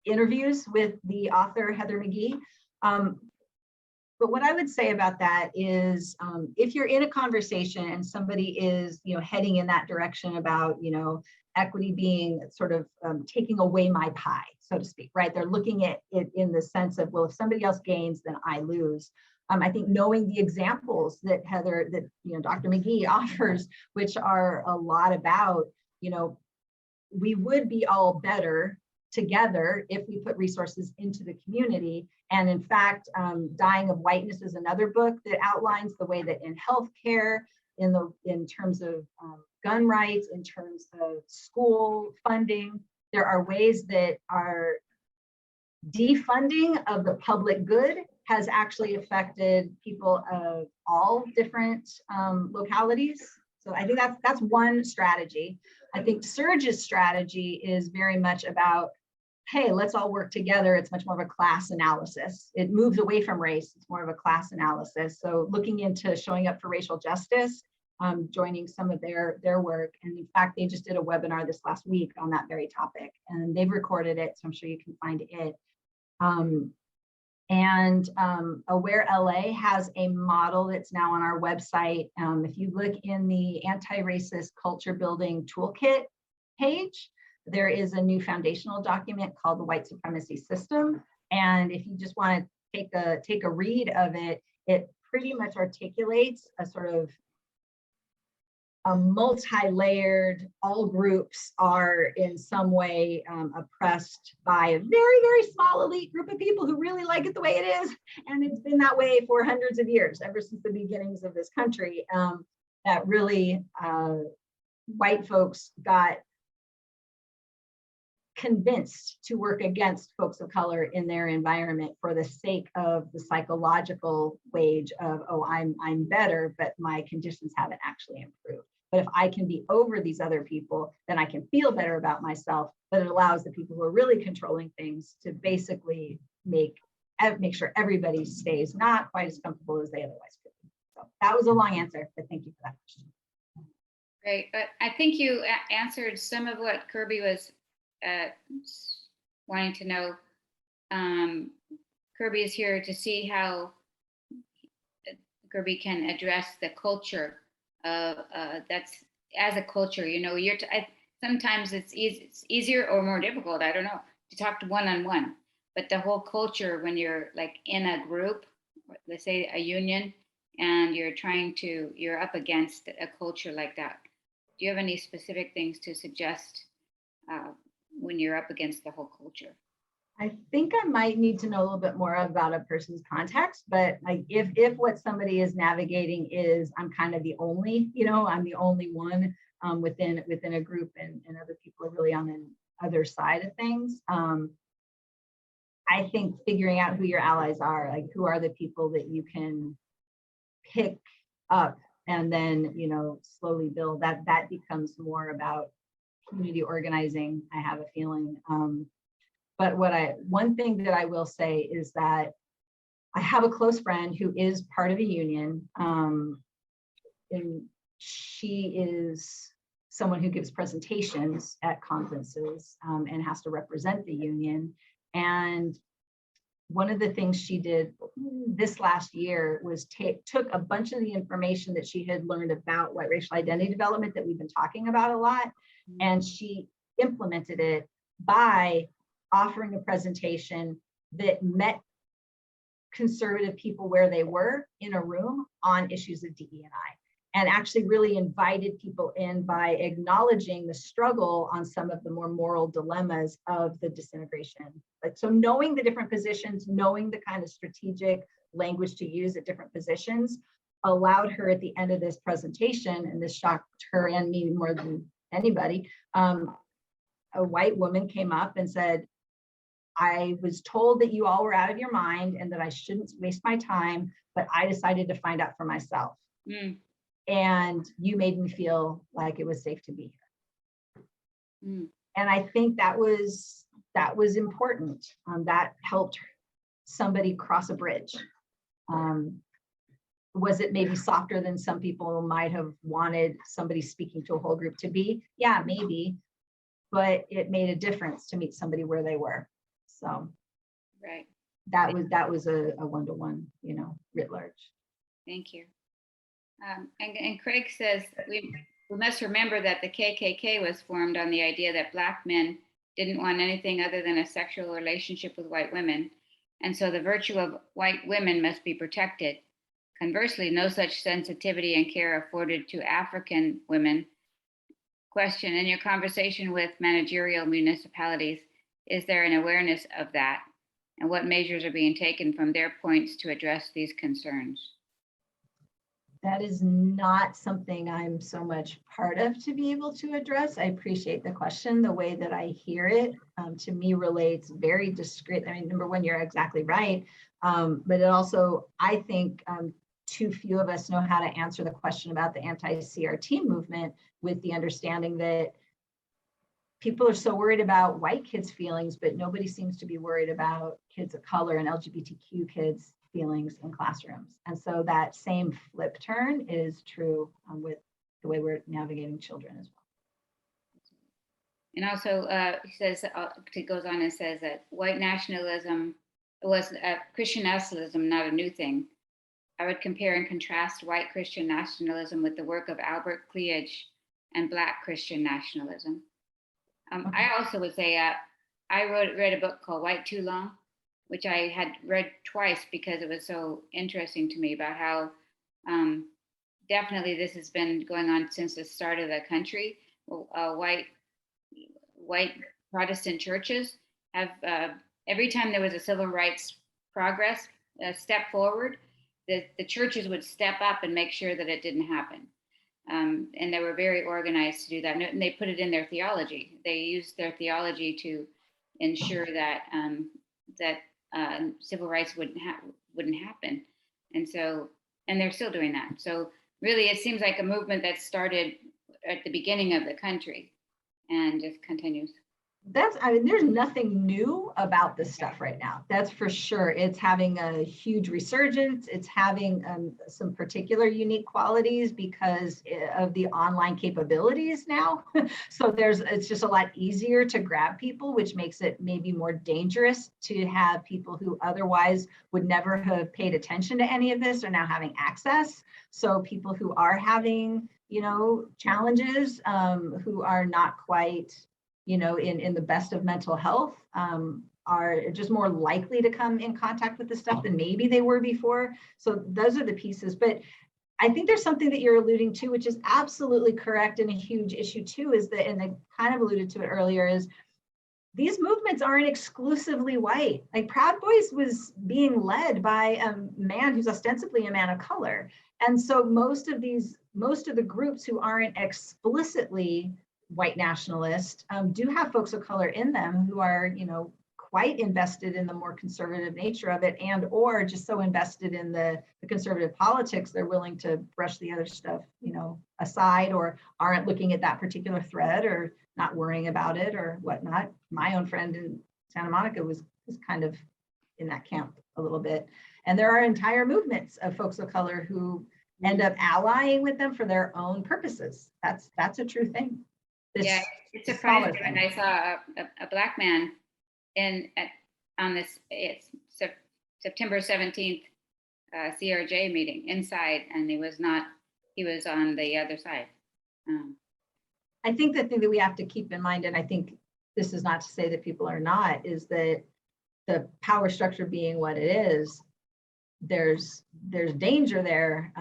interviews with the author Heather McGhee. But what I would say about that is, if you're in a conversation and somebody is, heading in that direction about, equity being sort of taking away my pie, so to speak, right? They're looking at it in the sense of, well, if somebody else gains, then I lose. I think knowing the examples that Dr. McGhee offers, which are a lot about, we would be all better together if we put resources into the community. And in fact, Dying of Whiteness is another book that outlines the way that in healthcare, in terms of gun rights, in terms of school funding, there are ways that our defunding of the public good has actually affected people of all different localities. So I think that's one strategy. I think Surge's strategy is very much about, hey, let's all work together. It's much more of a class analysis. It moves away from race. It's more of a class analysis. So looking into showing up for racial justice, joining some of their work. And in fact, they just did a webinar this last week on that very topic, and they've recorded it, so I'm sure you can find it. Aware LA has a model that's now on our website. If you look in the anti-racist culture building toolkit page, there is a new foundational document called the White Supremacy System. And if you just want to take a read of it, it pretty much articulates a sort of a multi-layered, all groups are in some way oppressed by a very, very small elite group of people who really like it the way it is. And it's been that way for hundreds of years, ever since the beginnings of this country, that really white folks got convinced to work against folks of color in their environment for the sake of the psychological wage of, oh, I'm better, but my conditions haven't actually improved. But if I can be over these other people, then I can feel better about myself. But it allows the people who are really controlling things to basically make sure everybody stays not quite as comfortable as they otherwise could be. So that was a long answer, but thank you for that question. Great, but I think you answered some of what Kirby was wanting to know. Kirby is here to see how Kirby can address the culture of that's as a culture. You know, sometimes it's easier or more difficult. I don't know, to talk to one-on-one, but the whole culture when you're like in a group, let's say a union, and you're up against a culture like that. Do you have any specific things to suggest when you're up against the whole culture? I think I might need to know a little bit more about a person's context, but like if what somebody is navigating is I'm kind of the only, I'm the only one within a group, and other people are really on the other side of things. I think figuring out who your allies are, like who are the people that you can pick up and then, slowly build, that becomes more about community organizing, I have a feeling. But one thing that I will say is that I have a close friend who is part of a union. And she is someone who gives presentations at conferences and has to represent the union. And one of the things she did this last year was took a bunch of the information that she had learned about white racial identity development that we've been talking about a lot, and she implemented it by offering a presentation that met conservative people where they were in a room on issues of DE&I, and actually really invited people in by acknowledging the struggle on some of the more moral dilemmas of the disintegration. So knowing the different positions, knowing the kind of strategic language to use at different positions allowed her at the end of this presentation, and this shocked her and me more than anybody, a white woman came up and said, I was told that you all were out of your mind and that I shouldn't waste my time, but I decided to find out for myself. And you made me feel like it was safe to be here. And I think that was important. That helped somebody cross a bridge. Was it maybe softer than some people might have wanted somebody speaking to a whole group to be? Yeah, maybe, but it made a difference to meet somebody where they were. So right, that was a one-to-one, writ large. Thank you. And Craig says we must remember that the KKK was formed on the idea that Black men didn't want anything other than a sexual relationship with white women, and so the virtue of white women must be protected. Conversely, no such sensitivity and care afforded to African women. Question: in your conversation with managerial municipalities, is there an awareness of that, and what measures are being taken from their points to address these concerns? That is not something I'm so much part of to be able to address. I appreciate the question. The way that I hear it, to me, relates very discreet. I mean, number one, you're exactly right. But it also, I think, too few of us know how to answer the question about the anti-CRT movement with the understanding that people are so worried about white kids' feelings, but nobody seems to be worried about kids of color and LGBTQ kids' feelings in classrooms. And so that same flip turn is true with the way we're navigating children as well. And also, he says, he goes on and says that white nationalism was Christian nationalism, not a new thing. I would compare and contrast white Christian nationalism with the work of Albert Cleage and Black Christian nationalism. I also would say I read a book called White Too Long, which I had read twice because it was so interesting to me about how definitely this has been going on since the start of the country. White Protestant churches have, every time there was a civil rights progress step forward, the churches would step up and make sure that it didn't happen. And they were very organized to do that. And they put it in their theology. They used their theology to ensure that civil rights wouldn't happen. And so, and they're still doing that. So really, it seems like a movement that started at the beginning of the country and just continues. I mean, there's nothing new about this stuff right now. That's for sure. It's having a huge resurgence. It's having some particular unique qualities because of the online capabilities now. So it's just a lot easier to grab people, which makes it maybe more dangerous to have people who otherwise would never have paid attention to any of this are now having access. So people who are having, challenges, who are not quite, in the best of mental health, are just more likely to come in contact with this stuff than maybe they were before. So those are the pieces. But I think there's something that you're alluding to, which is absolutely correct and a huge issue too, is that, and I kind of alluded to it earlier, is these movements aren't exclusively white. Like Proud Boys was being led by a man who's ostensibly a man of color. And so most of the groups who aren't explicitly white nationalist do have folks of color in them who are, quite invested in the more conservative nature of it, and or just so invested in the conservative politics, they're willing to brush the other stuff, aside, or aren't looking at that particular thread or not worrying about it or whatnot. My own friend in Santa Monica was kind of in that camp a little bit. And there are entire movements of folks of color who end up allying with them for their own purposes. That's a true thing. Yeah, it surprised me when I saw a Black man it's September 17th CRJ meeting inside, and he was on the other side. I think the thing that we have to keep in mind, and I think this is not to say that people are not, is that the power structure being what it is, there's danger there,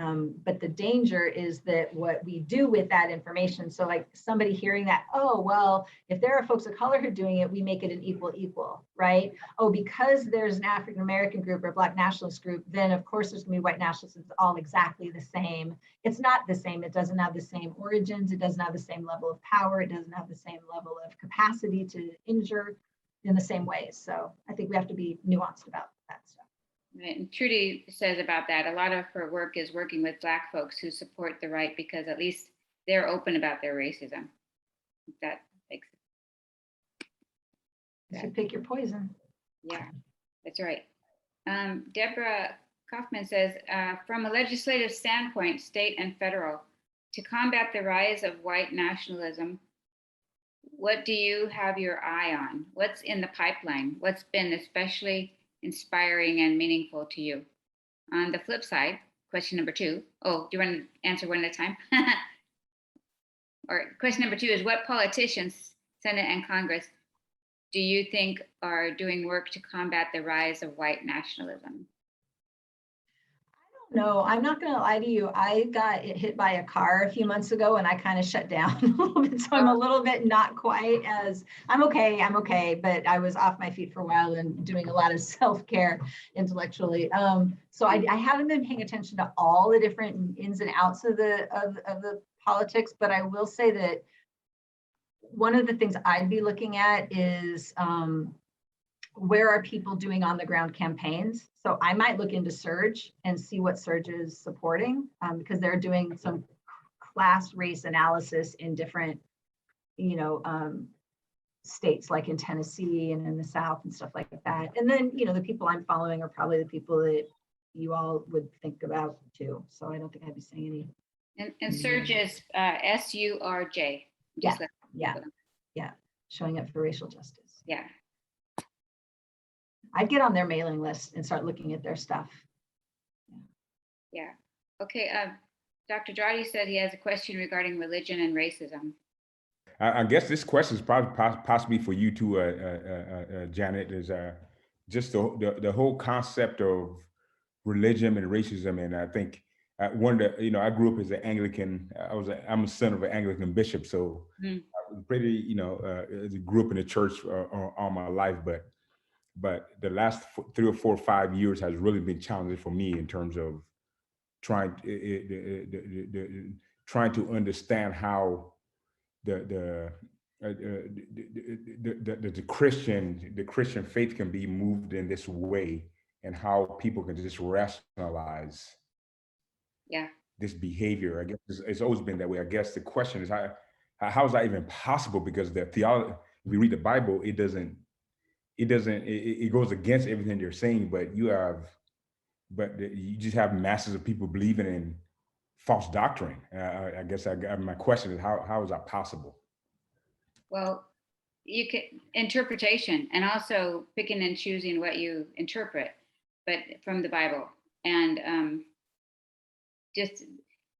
but the danger is that what we do with that information. So like somebody hearing that, oh, well, if there are folks of color who are doing it, we make it an equal, right? Oh, because there's an African-American group or a Black nationalist group, then of course there's gonna be white nationalists. It's all exactly the same. It's not the same. It doesn't have the same origins. It doesn't have the same level of power. It doesn't have the same level of capacity to injure in the same ways. So I think we have to be nuanced about that stuff. And Trudy says about that, a lot of her work is working with Black folks who support the right because at least they're open about their racism. That makes You should pick your poison. Yeah, that's right. Deborah Kaufman says, from a legislative standpoint, state and federal, to combat the rise of white nationalism, what do you have your eye on? What's in the pipeline? What's been especially inspiring and meaningful to you? On the flip side, question number 2. Oh, do you want to answer one at a time? Or question number 2 is, what politicians, Senate and Congress, do you think are doing work to combat the rise of white nationalism? No, I'm not going to lie to you. I got hit by a car a few months ago and I kind of shut down a little bit. So I'm a little bit not quite as, I'm okay, but I was off my feet for a while and doing a lot of self-care intellectually. So I haven't been paying attention to all the different ins and outs of the politics, but I will say that one of the things I'd be looking at is where are people doing on the ground campaigns? So I might look into Surge and see what Surge is supporting, because they're doing some class race analysis in different, states like in Tennessee and in the South and stuff like that. And then, the people I'm following are probably the people that you all would think about too. So I don't think I'd be saying any. And Surge is SURJ. Yeah. Showing up for racial justice. Yeah. I'd get on their mailing list and start looking at their stuff. Yeah. Okay. Dr. Dradi said he has a question regarding religion and racism. I guess this question is probably possibly for you too, Janet, is just the whole concept of religion and racism. And I think one of the, I grew up as an Anglican. I'm a son of an Anglican bishop, so I was pretty, grew up in the church all my life, but the last 3 or 4 or 5 years has really been challenging for me in terms of trying to understand how the Christian faith can be moved in this way, and how people can just rationalize this behavior. I guess it's always been that way. I guess the question is how is that even possible? Because the if we read the Bible, it goes against everything they're saying, but you just have masses of people believing in false doctrine. I guess my question is, how is that possible? Well, you can interpretation, and also picking and choosing what you interpret, but from the Bible. And just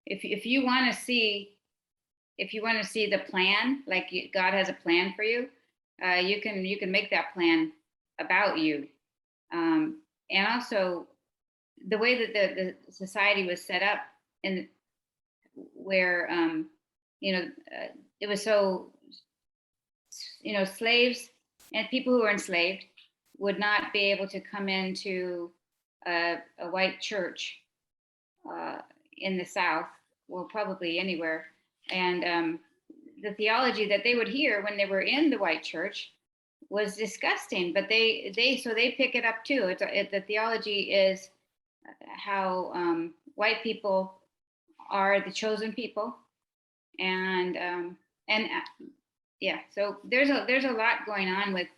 if you want to see the plan, like God has a plan for you, you can make that plan about you. And also the way that the society was set up, and where it was so, slaves and people who were enslaved would not be able to come into a white church in the South, well, probably anywhere. And the theology that they would hear when they were in the white church was disgusting, but they pick it up too. The theology is how white people are the chosen people, and yeah. So there's a lot going on with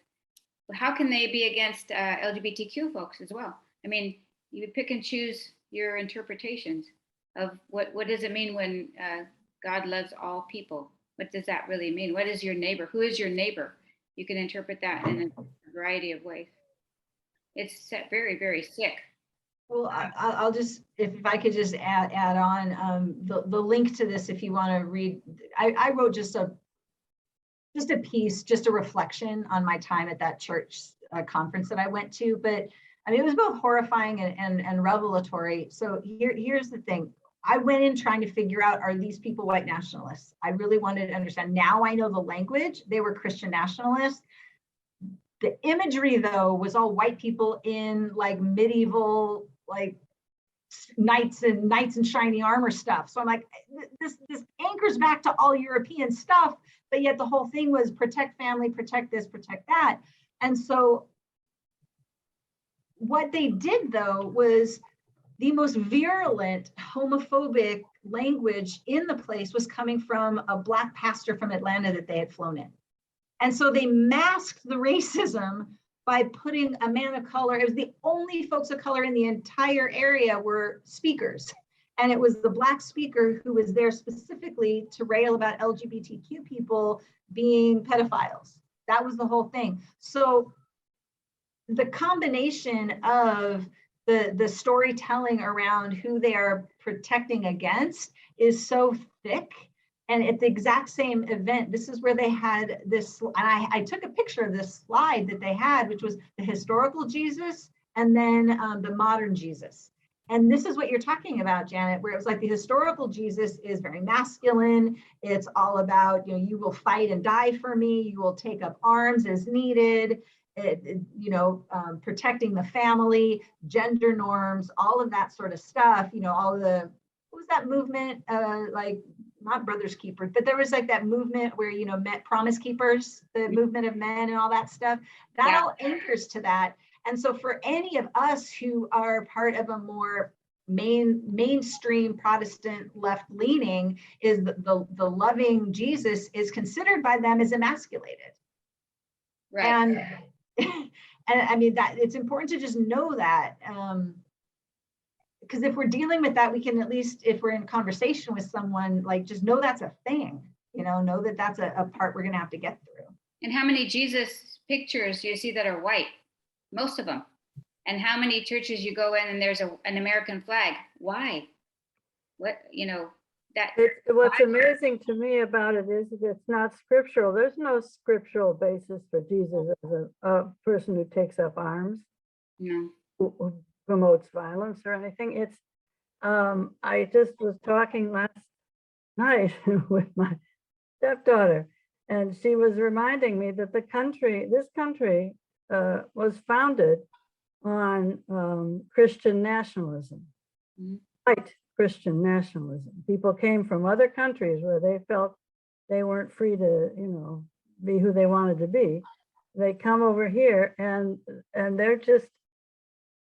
how can they be against LGBTQ folks as well. I mean, you pick and choose your interpretations of what does it mean when God loves all people. What does that really mean? What is your neighbor? Who is your neighbor? You can interpret that in a variety of ways. It's very, very sick. Well, I'll just, if I could just add on the link to this, if you want to read, I wrote just a piece, just a reflection on my time at that church conference that I went to. But I mean, it was both horrifying and revelatory. So here's the thing. I went in trying to figure out, are these people white nationalists? I really wanted to understand. Now I know the language. They were Christian nationalists. The imagery, though, was all white people in like medieval, like knights in shiny armor stuff. So I'm like, this anchors back to all European stuff, but yet the whole thing was protect family, protect this, protect that. And so what they did, though, was the most virulent homophobic language in the place was coming from a Black pastor from Atlanta that they had flown in. And so they masked the racism by putting a man of color. It was the only folks of color in the entire area were speakers. And it was the Black speaker who was there specifically to rail about LGBTQ people being pedophiles. That was the whole thing. So the combination of the storytelling around who they are protecting against is so thick. And at the exact same event, this is where they had this, and I took a picture of this slide that they had, which was the historical Jesus and then the modern Jesus. And this is what you're talking about, Janet, where it was like the historical Jesus is very masculine. It's all about, you will fight and die for me. You will take up arms as needed. Protecting the family, gender norms, all of that sort of stuff, all the, what was that movement? Like not Brothers Keepers, but there was like that movement where, Promise Keepers, the movement of men and all that stuff, that all anchors to that. And so for any of us who are part of a more mainstream Protestant left leaning, is the loving Jesus is considered by them as emasculated. Right. And I mean, that it's important to just know that, because if we're dealing with that, we can at least, if we're in conversation with someone, like just know that's a thing, know that that's a part we're going to have to get through. And how many Jesus pictures do you see that are white? Most of them. And how many churches you go in and there's an American flag? Why? What, what's amazing to me about it is that it's not scriptural. There's no scriptural basis for Jesus as a person who takes up arms, who promotes violence or anything. It's I just was talking last night with my stepdaughter, and she was reminding me that this country was founded on Christian nationalism, white Christian nationalism. People came from other countries where they felt they weren't free to, be who they wanted to be. They come over here and they're just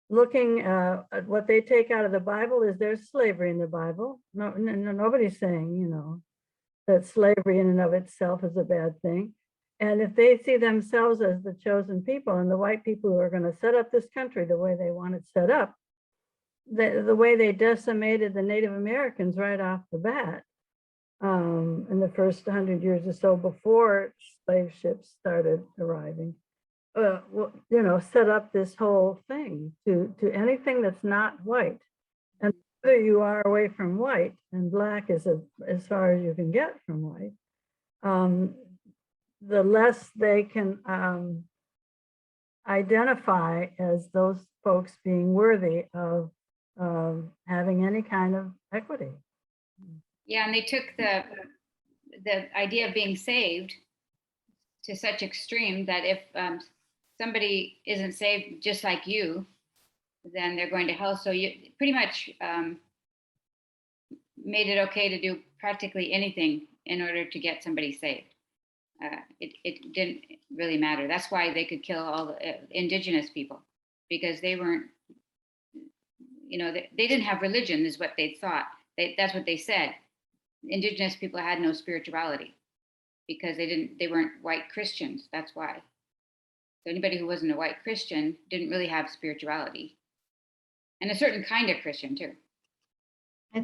looking at what they take out of the Bible. Is there's slavery in the Bible? No, nobody's saying, that slavery in and of itself is a bad thing. And if they see themselves as the chosen people and the white people who are going to set up this country the way they want it set up, the way they decimated the Native Americans right off the bat, in the first 100 years or so before slave ships started arriving, set up this whole thing to anything that's not white. And the further you are away from white, and black is as far as you can get from white, the less they can identify as those folks being worthy of having any kind of equity. Yeah, and they took the idea of being saved to such extreme that if somebody isn't saved just like you, then they're going to hell. So you pretty much made it okay to do practically anything in order to get somebody saved. It didn't really matter. That's why they could kill all the indigenous people, because they weren't, they didn't have religion is what they thought. That's what they said. Indigenous people had no spirituality because they weren't white Christians. That's why. So anybody who wasn't a white Christian didn't really have spirituality, and a certain kind of Christian too. I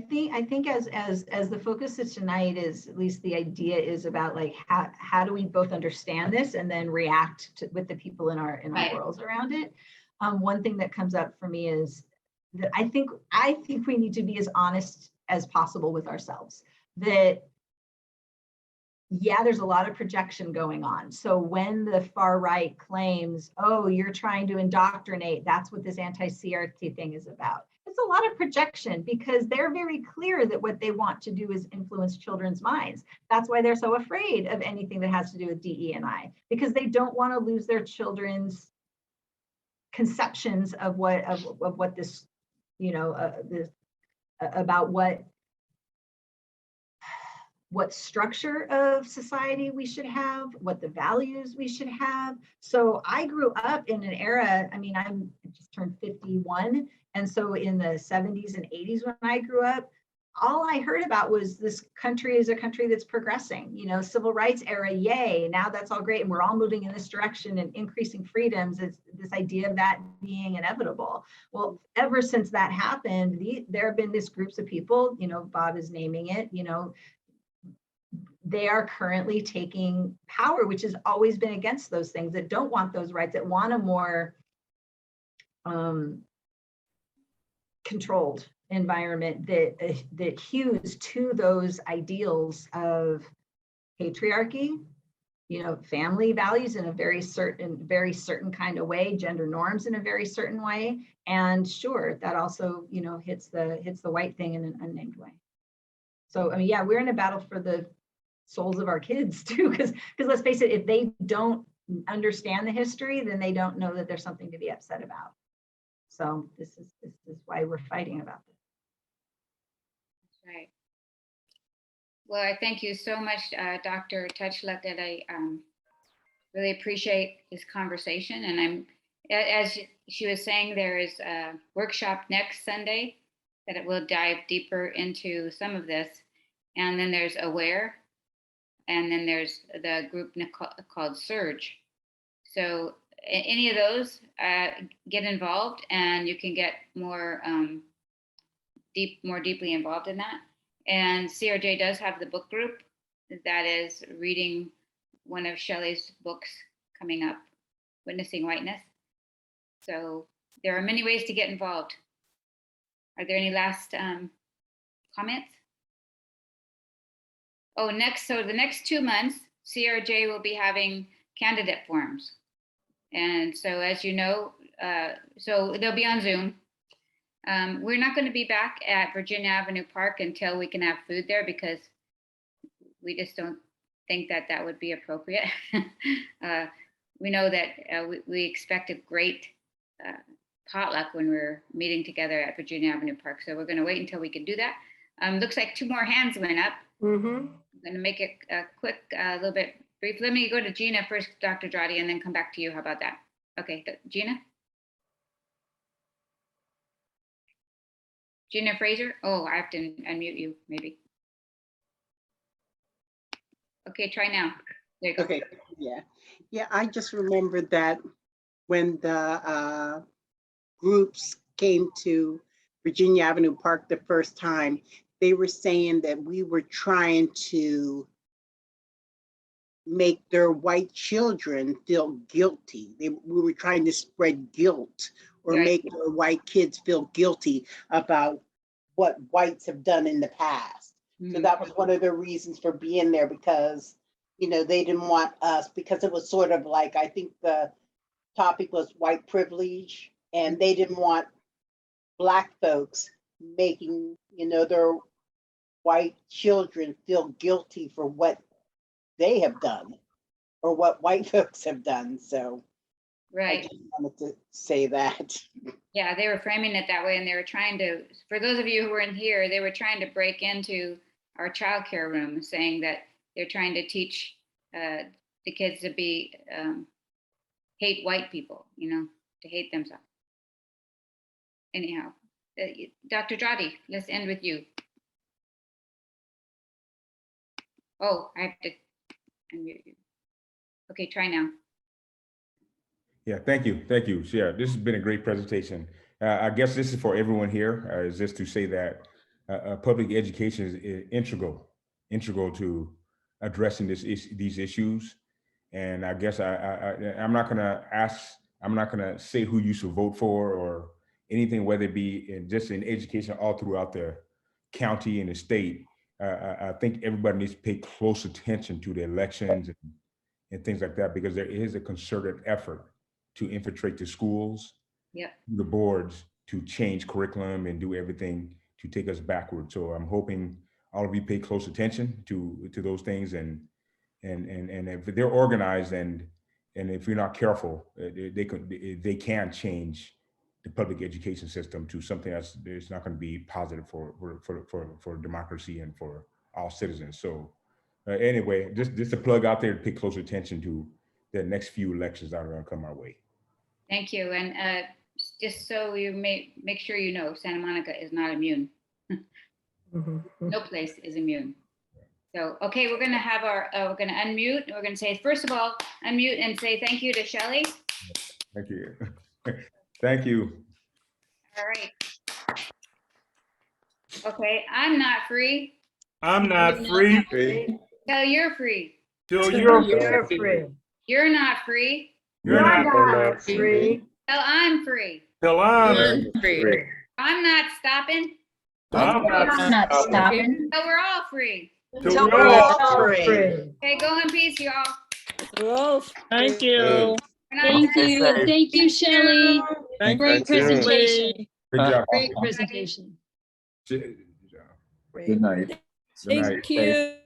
think as the focus of tonight is, at least the idea is about like how do we both understand this and then react with the people in our Right. worlds around it. One thing that comes up for me is that I think we need to be as honest as possible with ourselves. That yeah, there's a lot of projection going on. So when the far right claims, oh, you're trying to indoctrinate, that's what this anti-CRT thing is about. It's a lot of projection because they're very clear that what they want to do is influence children's minds. That's why they're so afraid of anything that has to do with DE&I, because they don't want to lose their children's conceptions of what this, about what structure of society we should have, what the values we should have. So I grew up in an era, I just turned 51. And so in the 70s and 80s when I grew up, all I heard about was this country is a country that's progressing, civil rights era, yay, now that's all great. And we're all moving in this direction and increasing freedoms. It's this idea of that being inevitable. Well, ever since that happened, there have been these groups of people, Bob is naming it, they are currently taking power, which has always been against those things, that don't want those rights, that want a more controlled environment that hews to those ideals of patriarchy, family values in a very certain kind of way, gender norms in a very certain way, and sure, that also hits the white thing in an unnamed way. So yeah, we're in a battle for the souls of our kids too, because let's face it, if they don't understand the history, then they don't know that there's something to be upset about. So this is why we're fighting about this. That's right. Well, I thank you so much, Dr. Tochluk, and I really appreciate this conversation. And as she was saying, there is a workshop next Sunday that it will dive deeper into some of this. And then there's Aware, and then there's the group called Surge. So any of those, get involved, and you can get more deeply involved in that. And CRJ does have the book group that is reading one of Shelly's books coming up, Witnessing Whiteness. So there are many ways to get involved. Are there any last comments? Oh, the next 2 months, CRJ will be having candidate forums. And so as you know, so they'll be on Zoom. We're not going to be back at Virginia Avenue Park until we can have food there, because we just don't think that would be appropriate. We know that we expect a great potluck when we're meeting together at Virginia Avenue Park. So we're going to wait until we can do that. Looks like 2 more hands went up. Mm-hmm. I'm going to make it quick, a little bit brief. Let me go to Gina first, Dr. Dradi, and then come back to you. How about that? Okay, Gina? Gina Fraser? Oh, I have to unmute you, maybe. Okay, try now. There you go. Okay, yeah, I just remembered that when the groups came to Virginia Avenue Park the first time, they were saying that we were trying to make their white children feel guilty. We were trying to spread guilt or Right. make their white kids feel guilty about what whites have done in the past. So Mhm. that was one of the reasons for being there, because, you know, they didn't want us, because it was sort of like, I think the topic was white privilege, and they didn't want Black folks making, you know, their white children feel guilty for what they have done or what white folks have done. So I Right. just wanted to say that. Yeah, they were framing it that way, and they were trying to, for those of you who weren't here, they were trying to break into our childcare room, saying that they're trying to teach the kids to be hate white people, you know, to hate themselves. Anyhow, Dr. Jati, let's end with you. Oh, I have to unmute you. Okay, try now. Yeah, thank you. Thank you. So, yeah, this has been a great presentation. I guess this is for everyone here, is just to say that public education is integral to addressing these issues. And I guess I'm not gonna say who you should vote for or anything, whether it be just in education all throughout the county and the state. I think everybody needs to pay close attention to the elections and things like that, because there is a concerted effort to infiltrate the schools, Yep. the boards, to change curriculum and do everything to take us backward. So I'm hoping all of you pay close attention to those things, and if they're organized and if you're not careful, they can change the public education system to something that's not going to be positive for democracy and for all citizens. So anyway, just a plug out there to pay close attention to the next few elections that are going to come our way. Thank you. And just so you may make sure you know, Santa Monica is not immune. No place is immune. So, okay, we're going to have we're going to unmute. We're going to say, first of all, unmute and say thank you to Shelly. Thank you. Thank you. All right. Okay, I'm not free. I'm not free Till you're free. till you're You're free. free. You're not free. You're not Free. Till I'm free. till I'm Free. I'm not stopping. I'm not stopping. Till we're all free. till we're all Free. Okay, go in peace, y'all. Thank you. We're not Thank you. And thank you, Shelley. Great presentation. Good job. Great presentation. Good job. Good night. Good night. Thank you.